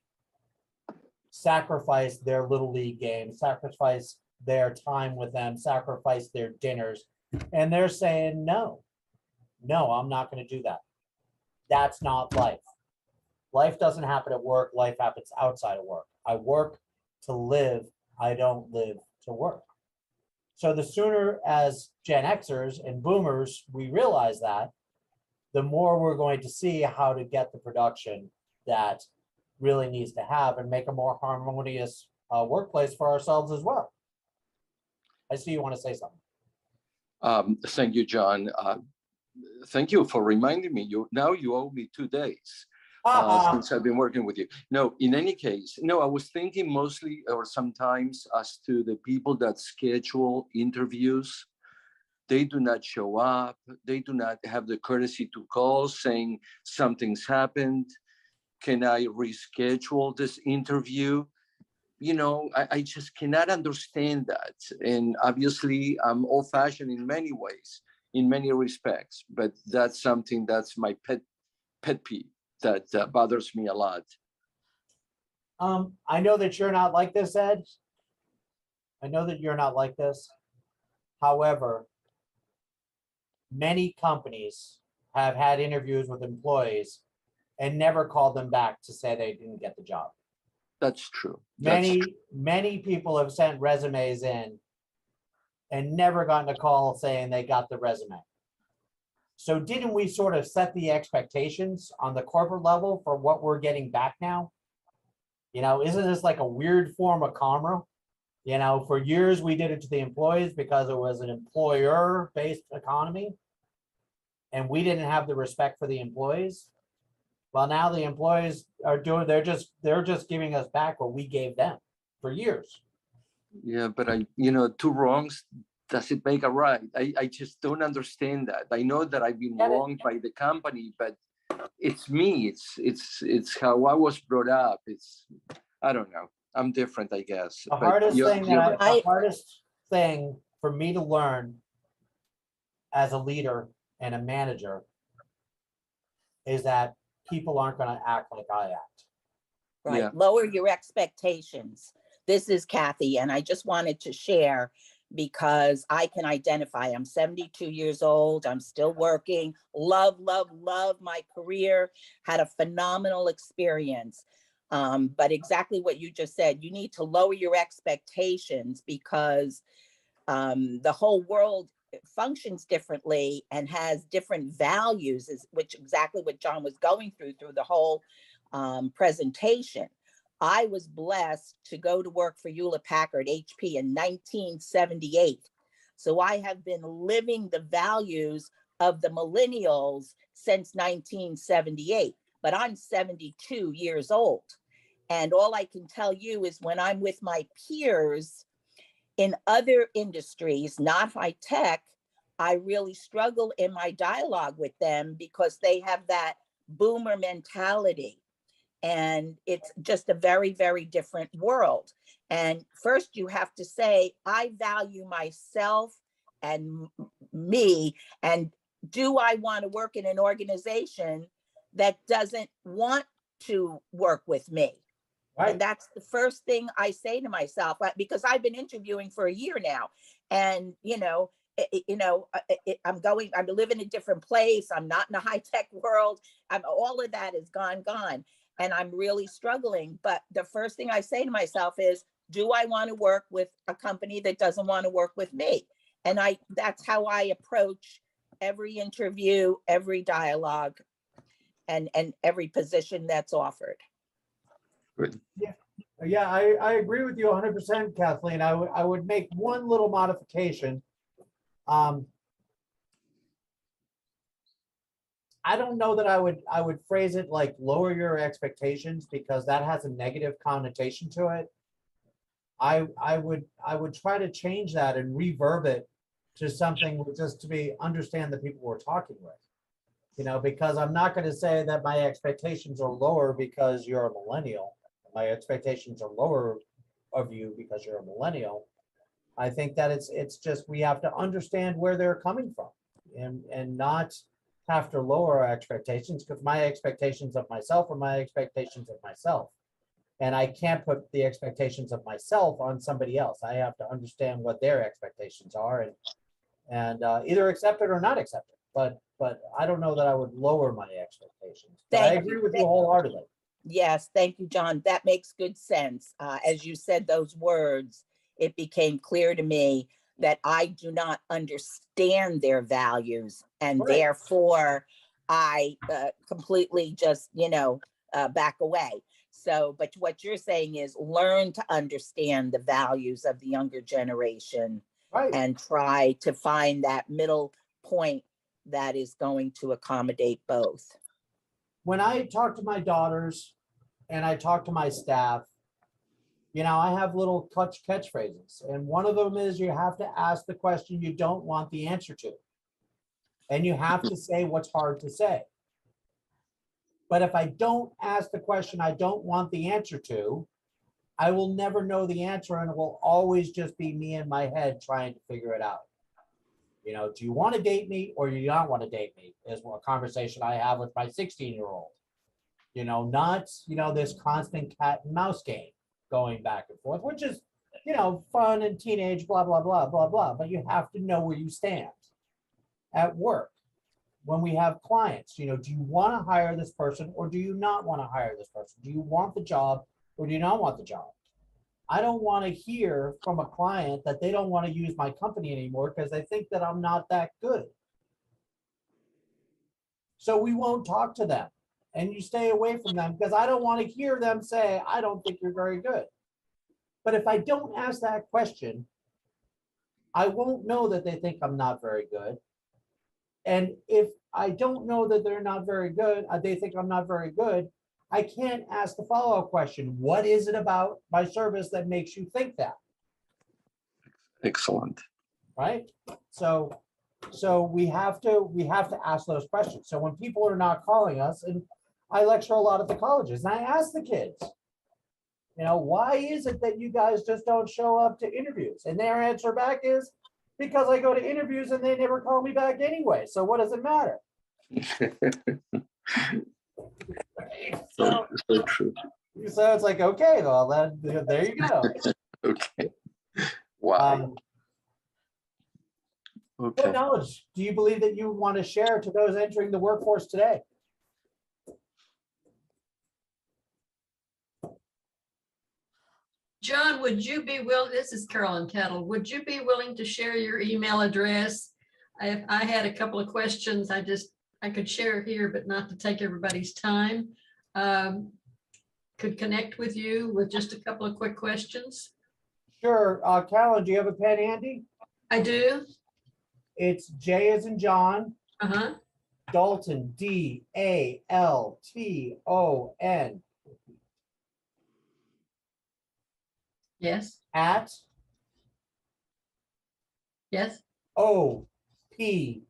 sacrifice their little league games, sacrifice their time with them, sacrifice their dinners. And they're saying, no, I'm not going to do that. That's not life. Life doesn't happen at work. Life happens outside of work. I work to live. I don't live to work. So the sooner as Gen Xers and boomers, we realize that, the more we're going to see how to get the production that really needs to have and make a more harmonious workplace for ourselves as well. I see you want to say something. Thank you, John. Thank you for reminding me. Now you owe me 2 days since I've been working with you. No, in any case, no, I was thinking mostly or sometimes as to the people that schedule interviews. They do not show up. They do not have the courtesy to call saying something's happened. Can I reschedule this interview? You know, I just cannot understand that. And obviously, I'm old-fashioned in many ways, in many respects. But that's something that's my pet peeve that bothers me a lot. I know that you're not like this, Ed. I know that you're not like this. However, many companies have had interviews with employees and never called them back to say they didn't get the job. That's true. Many people have sent resumes in and never gotten a call saying they got the resume. So didn't we sort of set the expectations on the corporate level for what we're getting back now? You know, isn't this like a weird form of karma? You know, for years we did it to the employees because it was an employer-based economy and we didn't have the respect for the employees. Well, now the employees are doing, they're just giving us back what we gave them for years. Yeah, but two wrongs doesn't make a right. I just don't understand that. I know that I've been wronged by the company, but it's me. It's how I was brought up. I don't know. I'm different, I guess. The hardest thing for me to learn as a leader and a manager is that people aren't going to act like I act. Right. Yeah. Lower your expectations. This is Kathy, and I just wanted to share because I can identify. I'm 72 years old. I'm still working. Love my career. Had a phenomenal experience. But exactly what you just said, you need to lower your expectations because the whole world functions differently and has different values, which exactly what John was going through the whole presentation. I was blessed to go to work for Hewlett Packard HP in 1978. So I have been living the values of the millennials since 1978, but I'm 72 years old. And all I can tell you is when I'm with my peers in other industries, not high tech, I really struggle in my dialogue with them because they have that boomer mentality. And it's just a very, very different world. And first you have to say, I value myself and me. And do I want to work in an organization that doesn't want to work with me? Right. And that's the first thing I say to myself, because I've been interviewing for a year now. And, I'm living in a different place. I'm not in a high tech world. All of that is gone. And I'm really struggling. But the first thing I say to myself is, do I want to work with a company that doesn't want to work with me? And that's how I approach every interview, every dialogue, and every position that's offered. Good. Yeah, I agree with you 100%, Kathleen. I would make one little modification. I don't know that I would phrase it like lower your expectations because that has a negative connotation to it. I would try to change that and reverb it to something just to understand the people we're talking with. Because I'm not going to say that my expectations are lower because you're a millennial. My expectations are lower of you because you're a millennial. I think that it's just we have to understand where they're coming from and not have to lower our expectations because my expectations of myself are my expectations of myself. And I can't put the expectations of myself on somebody else. I have to understand what their expectations are and either accept it or not accept it. But I don't know that I would lower my expectations. But I agree with you wholeheartedly. Yes, thank you, John. That makes good sense. As you said those words, it became clear to me that I do not understand their values, and Right. therefore I completely just, back away. So, but what you're saying is learn to understand the values of the younger generation Right. and try to find that middle point that is going to accommodate both. When I talk to my daughters and I talk to my staff, I have little catchphrases. And one of them is you have to ask the question you don't want the answer to. And you have to say what's hard to say. But if I don't ask the question I don't want the answer to, I will never know the answer, and it will always just be me in my head trying to figure it out. Do you want to date me or do you not want to date me is a conversation I have with my 16-year-old. Not, this constant cat and mouse game going back and forth, which is, fun and teenage, blah, blah, blah, blah, blah. But you have to know where you stand at work. When we have clients, do you want to hire this person or do you not want to hire this person? Do you want the job or do you not want the job? I don't want to hear from a client that they don't want to use my company anymore because they think that I'm not that good. So we won't talk to them, and you stay away from them because I don't want to hear them say, I don't think you're very good. But if I don't ask that question, I won't know that they think I'm not very good. And if I don't know that they're not very good, they think I'm not very good, I can't ask the follow-up question. What is it about my service that makes you think that? Excellent. Right? So we have to ask those questions. So when people are not calling us, and I lecture a lot at the colleges, and I ask the kids, why is it that you guys just don't show up to interviews? And their answer back is, because I go to interviews and they never call me back anyway. So what does it matter? So true. So it's like, okay, well, then there you go. Okay. Wow. Okay. What knowledge do you believe that you want to share to those entering the workforce today? John, would you be willing, this is Carolyn Kettle, would you be willing to share your email address? I had a couple of questions I could share here, but not to take everybody's time. Could connect with you with just a couple of quick questions. Sure. Carolyn, do you have a pen handy? I do. It's J as in John, Uh-huh. Dalton, DALTON, Yes. at Yes. OPTIMUM,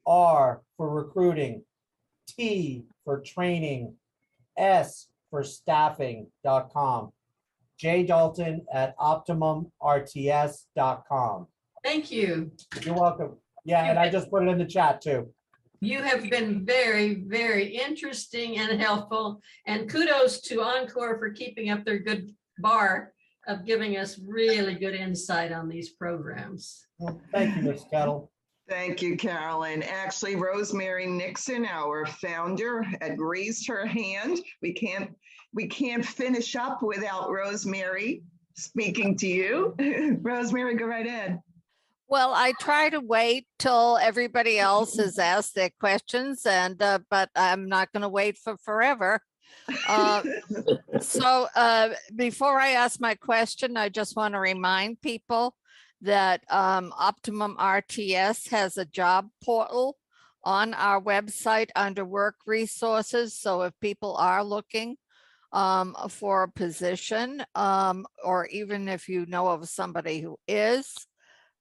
R for recruiting, T for training, S for staffing.com. JDALTON at optimumrts.com. Thank you. You're welcome. Yeah, and I just put it in the chat too. You have been very, very interesting and helpful. And kudos to Encore for keeping up their good bar of giving us really good insight on these programs. Well, thank you, Ms. Kettle. Thank you, Carolyn. Actually, Rosemary Nixon, our founder, had raised her hand. We can't finish up without Rosemary speaking to you. Rosemary, go right ahead. Well, I try to wait till everybody else has asked their questions, but I'm not going to wait for forever. So before I ask my question, I just want to remind people that Optimum RTS has a job portal on our website under work resources. So if people are looking for a position, or even if you know of somebody who is,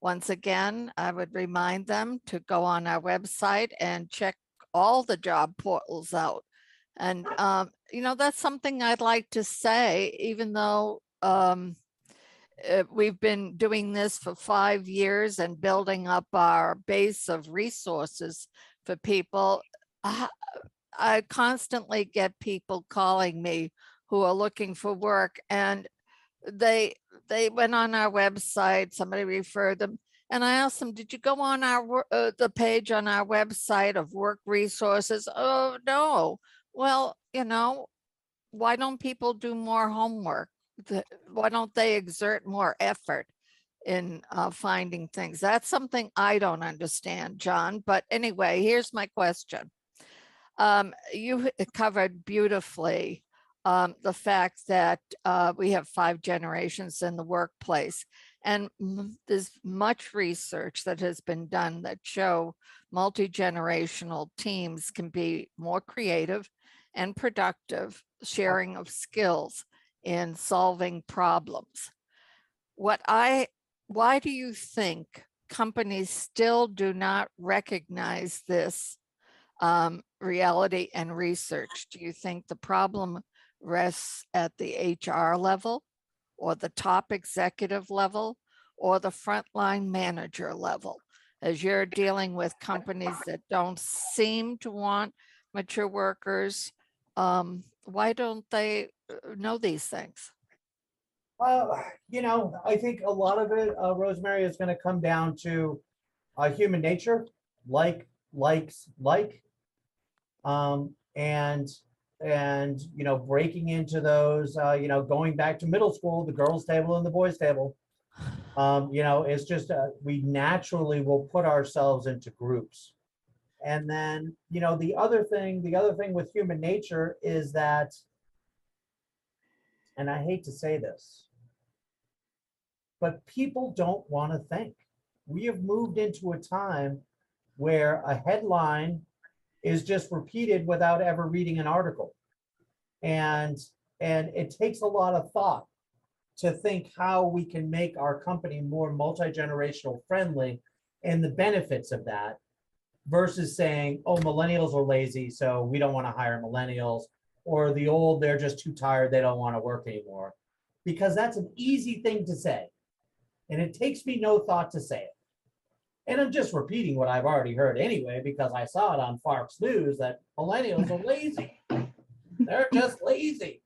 once again, I would remind them to go on our website and check all the job portals out. And, that's something I'd like to say, even though we've been doing this for 5 years and building up our base of resources for people. I constantly get people calling me who are looking for work, and they went on our website, somebody referred them, and I asked them, did you go on our the page on our website of work resources? Oh, no, Well, why don't people do more homework? Why don't they exert more effort in finding things? That's something I don't understand, John. But anyway, here's my question. You covered beautifully the fact that we have 5 generations in the workplace. And there's much research that has been done that show multi-generational teams can be more creative and productive, sharing of skills in solving problems. Why do you think companies still do not recognize this reality and research? Do you think the problem rests at the HR level, or the top executive level, or the frontline manager level? As you're dealing with companies that don't seem to want mature workers, why don't they know these things? I think a lot of it, Rosemary, is going to come down to human nature, likes, and breaking into those, going back to middle school, the girls' table and the boys' table. It's just we naturally will put ourselves into groups. And then, the other thing with human nature is that, and I hate to say this, but people don't want to think. We have moved into a time where a headline is just repeated without ever reading an article. And it takes a lot of thought to think how we can make our company more multi-generational friendly and the benefits of that, versus saying, oh, millennials are lazy, so we don't want to hire millennials, or the old, they're just too tired, they don't want to work anymore. Because that's an easy thing to say. And it takes me no thought to say it. And I'm just repeating what I've already heard anyway, because I saw it on Fox News that millennials are lazy. They're just lazy.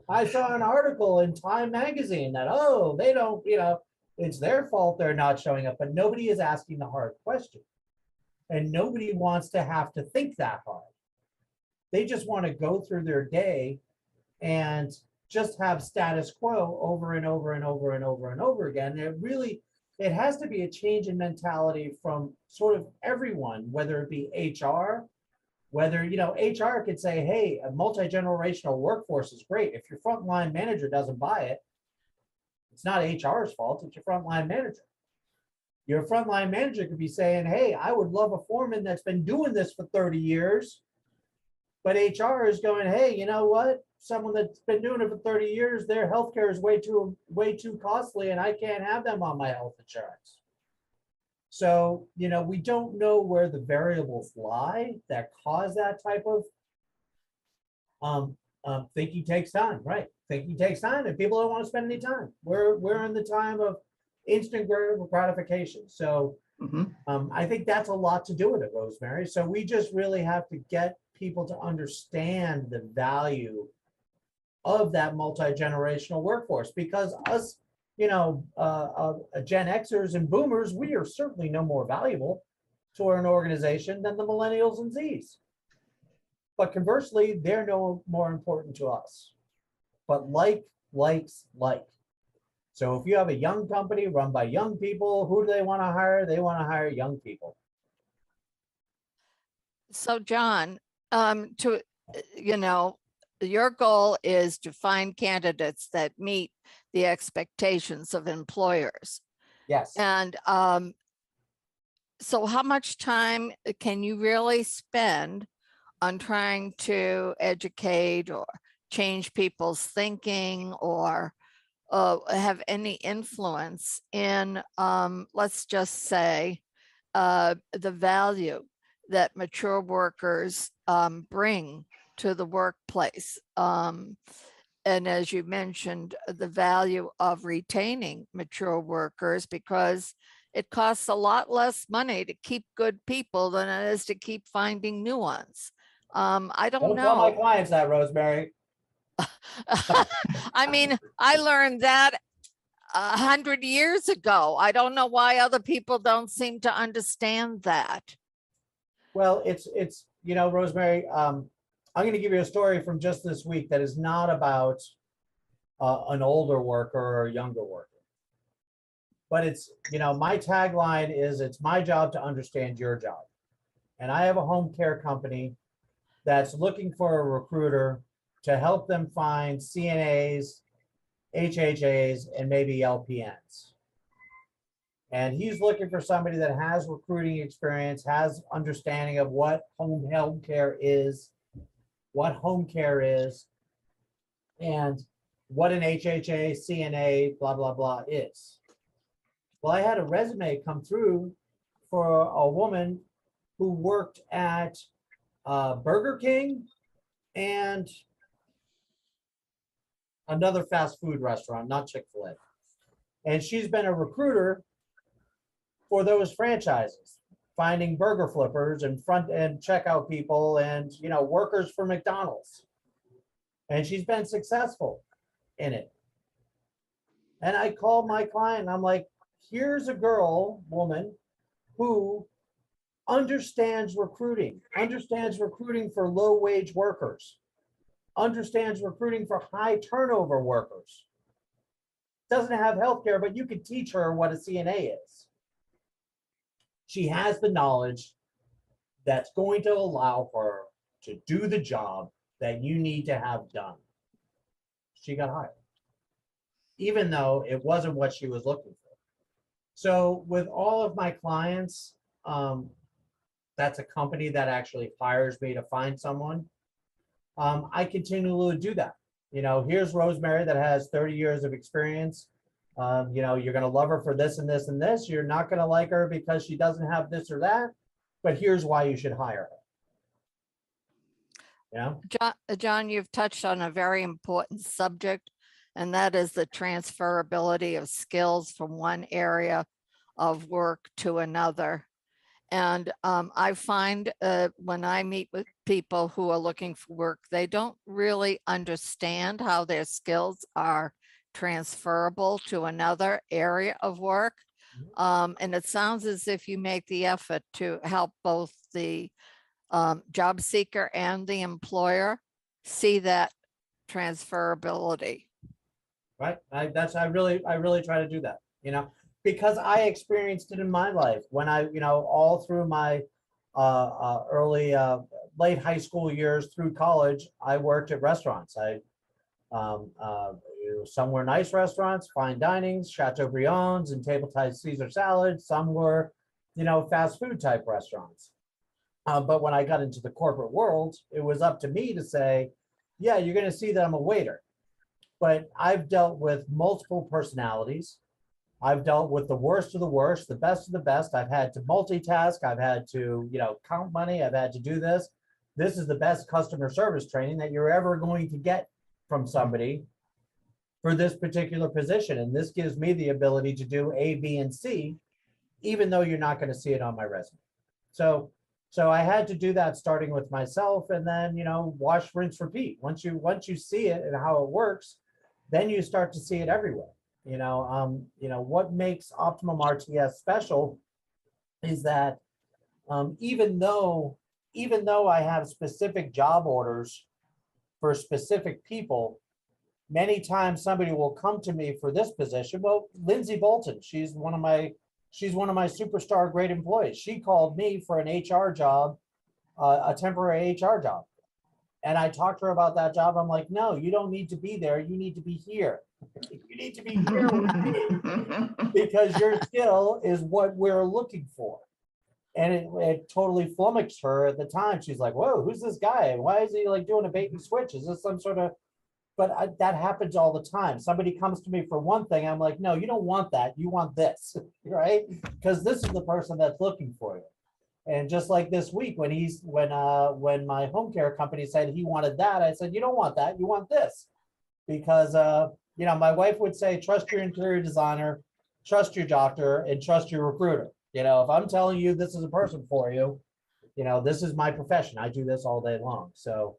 I saw an article in Time magazine that, oh, they don't, it's their fault they're not showing up, but nobody is asking the hard question. And nobody wants to have to think that hard. They just want to go through their day and just have status quo over and over and over and over and over again. It has to be a change in mentality from sort of everyone, whether it be HR, whether, HR could say, hey, a multi-generational workforce is great. If your frontline manager doesn't buy it, it's not HR's fault, it's your frontline manager. Your frontline manager could be saying, hey, I would love a foreman that's been doing this for 30 years. But HR is going, hey, you know what? Someone that's been doing it for 30 years, their healthcare is way too costly, and I can't have them on my health insurance. So, we don't know where the variables lie that cause that type of thinking takes time, right? Thinking takes time, and people don't want to spend any time. We're in the time of instant gratification. So I think that's a lot to do with it, Rosemary. So we just really have to get people to understand the value of that multi-generational workforce, because us, Gen Xers and boomers, we are certainly no more valuable to an organization than the millennials and Zs. But conversely, they're no more important to us. But likes. So if you have a young company run by young people, who do they want to hire? They want to hire young people. So John, your goal is to find candidates that meet the expectations of employers. Yes. And so how much time can you really spend on trying to educate or change people's thinking, or have any influence in, let's just say, the value that mature workers bring to the workplace? And as you mentioned, the value of retaining mature workers, because it costs a lot less money to keep good people than it is to keep finding new ones. I don't know. Tell my clients that, Rosemary. I mean, I learned that 100 years ago. I don't know why other people don't seem to understand that. Well, it's Rosemary, I'm going to give you a story from just this week that is not about an older worker or a younger worker. But it's, my tagline is, it's my job to understand your job. And I have a home care company that's looking for a recruiter to help them find CNAs, HHAs, and maybe LPNs. And he's looking for somebody that has recruiting experience, has understanding of what home care is, and what an HHA, CNA, blah, blah, blah is. Well, I had a resume come through for a woman who worked at Burger King and another fast food restaurant, not Chick-fil-A. And she's been a recruiter for those franchises, finding burger flippers and front end checkout people and, workers for McDonald's. And she's been successful in it. And I called my client and I'm like, here's a woman who understands recruiting for low wage workers, understands recruiting for high turnover workers, doesn't have healthcare, but you can teach her what a CNA is. She has the knowledge that's going to allow her to do the job that you need to have done. She got hired, even though it wasn't what she was looking for. So with all of my clients, that's a company that actually hires me to find someone. I continually do that. Here's Rosemary that has 30 years of experience. You're going to love her for this and this and this. You're not going to like her because she doesn't have this or that, but here's why you should hire her. John, you've touched on a very important subject, and that is the transferability of skills from one area of work to another. And I find when I meet with people who are looking for work, they don't really understand how their skills are transferable to another area of work. And it sounds as if you make the effort to help both the job seeker and the employer see that transferability. Right. I really try to do that, because I experienced it in my life when I, all through my early, late high school years through college, I worked at restaurants. Some were nice restaurants, fine dinings, Chateaubriands and table-type Caesar salads. Some were, fast food type restaurants. But when I got into the corporate world, it was up to me to say, yeah, you're going to see that I'm a waiter. But I've dealt with multiple personalities. I've dealt with the worst of the worst, the best of the best. I've had to multitask. I've had to, count money. I've had to do this. This is the best customer service training that you're ever going to get from somebody for this particular position. And this gives me the ability to do A, B, and C, even though you're not going to see it on my resume. So I had to do that starting with myself, and then, wash, rinse, repeat. Once you see it and how it works, then you start to see it everywhere. What makes Optimum RTS special is that even though I have specific job orders for specific people, many times somebody will come to me for this position. Well, Lindsay Bolton, she's one of my superstar great employees. She called me for an HR job, a temporary HR job. And I talked to her about that job. I'm like, no, you don't need to be there. You need to be here. You need to be here with me because your skill is what we're looking for. And it totally flummoxed her at the time. She's like, whoa, who's this guy? Why is he doing a bait and switch? Is this some sort of, but that happens all the time. Somebody comes to me for one thing. I'm like, no, you don't want that. You want this, right? Because this is the person that's looking for you. And just like this week, when my home care company said he wanted that, I said, you don't want that. You want this. Because, my wife would say, trust your interior designer, trust your doctor, and trust your recruiter. If I'm telling you this is a person for you, this is my profession. I do this all day long. So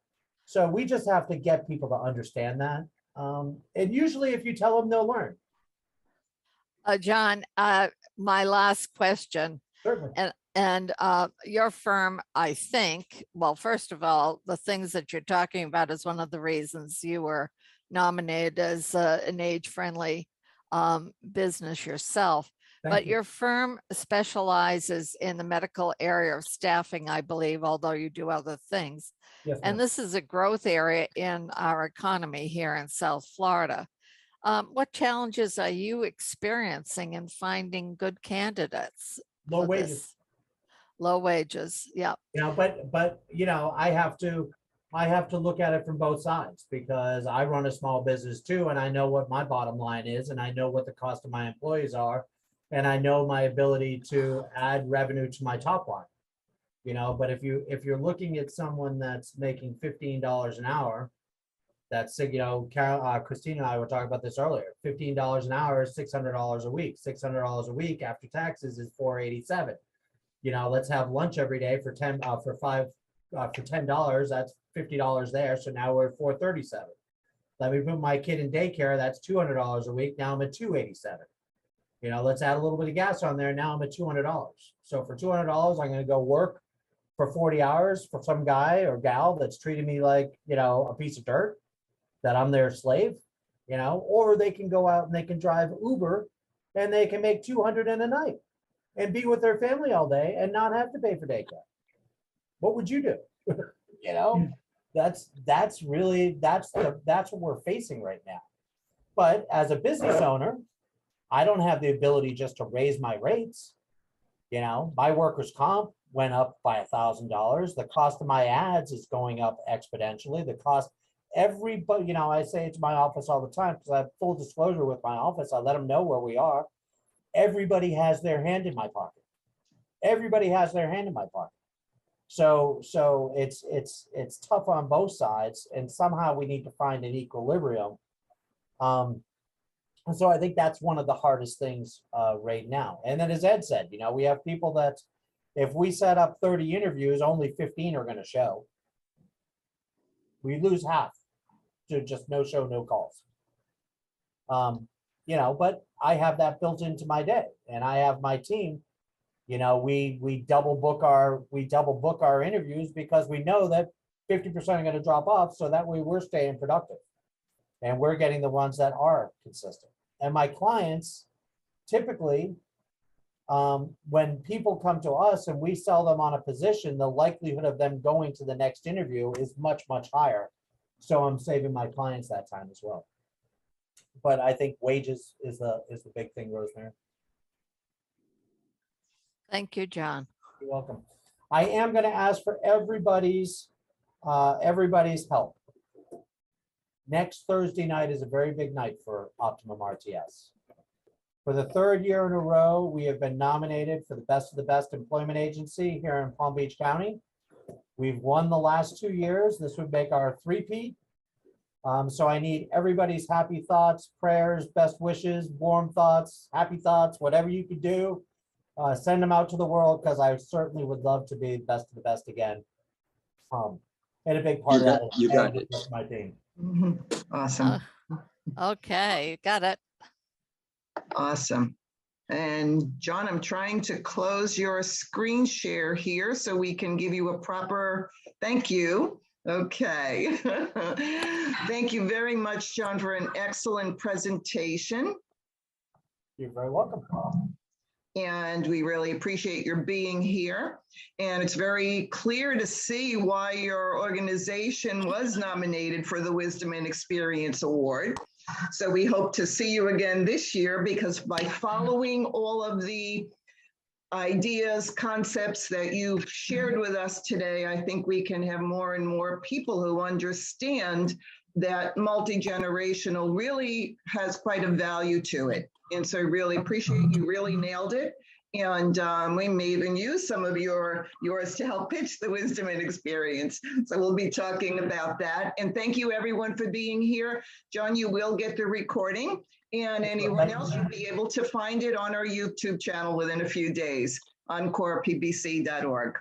we just have to get people to understand that. And usually if you tell them, they'll learn. John, my last question, Certainly. And your firm, I think, well, first of all, the things that you're talking about is one of the reasons you were nominated as an age-friendly business yourself. Thank But you. your firm specializes in the medical area of staffing, I believe, although you do other things. Yes, And ma'am. this is a growth area in our economy here in South Florida. What challenges are you experiencing in finding good candidates? Low for wages. this? Low wages, yeah. You know, but you know, I have to look at it from both sides, because I run a small business too, and I know what my bottom line is, and I know what the cost of my employees are, and I know my ability to add revenue to my top line. You know, but if you're looking at someone that's making $15 an hour, that's, you know, Christine and I were talking about this earlier. $15 an hour is $600 a week. $600 a week after taxes is $487. You know, let's have lunch every day for $10. That's $50 there. So now we're at $437. Let me put my kid in daycare. That's $200 a week. Now I'm at $287. You know, let's add a little bit of gas on there. Now I'm at $200. So for $200, I'm going to go work for 40 hours for some guy or gal that's treating me like, you know, a piece of dirt, that I'm their slave, you know, or they can go out and they can drive Uber and they can make $200 in a night and be with their family all day and not have to pay for daycare. What would you do? You know, that's what we're facing right now. But as a business owner, I don't have the ability just to raise my rates. You know, my workers' comp went up by $1,000. The cost of my ads is going up exponentially. The cost, everybody, you know, I say it to my office all the time because I have full disclosure with my office. I let them know where we are. Everybody has their hand in my pocket. Everybody has their hand in my pocket. So it's tough on both sides, and somehow we need to find an equilibrium. And so I think that's one of the hardest things right now. And then, as Ed said, you know, we have people that if we set up 30 interviews, only 15 are going to show. We lose half to just no show, no calls. You know, but I have that built into my day, and I have my team. You know, we double book our interviews because we know that 50% are going to drop off, so that way we're staying productive, and we're getting the ones that are consistent. And my clients, typically, when people come to us and we sell them on a position, the likelihood of them going to the next interview is much, much higher. So I'm saving my clients that time as well. But I think wages is the big thing, Rosemary. Thank you, John. You're welcome. I am going to ask for everybody's help. Next Thursday night is a very big night for Optimum RTS. For the third year in a row, we have been nominated for the Best of the Best Employment Agency here in Palm Beach County. We've won the last 2 years. This would make our three-peat. So I need everybody's happy thoughts, prayers, best wishes, warm thoughts, happy thoughts, whatever you could do. Send them out to the world, because I certainly would love to be best of the best again. And a big part of that is you got it. My team. Awesome. Okay, got it. Awesome. And John, I'm trying to close your screen share here so we can give you a proper thank you. Okay. Thank you very much, John, for an excellent presentation. You're very welcome. And we really appreciate your being here. And it's very clear to see why your organization was nominated for the Wisdom and Experience Award. So we hope to see you again this year, because by following all of the ideas, concepts that you've shared with us today, I think we can have more and more people who understand that multi-generational really has quite a value to it. And so I really appreciate you really nailed it. And we may even use some of yours to help pitch the Wisdom and Experience. So we'll be talking about that. And thank you everyone for being here. John, you will get the recording, and anyone else, you'll be able to find it on our YouTube channel within a few days on EncorePBC.org.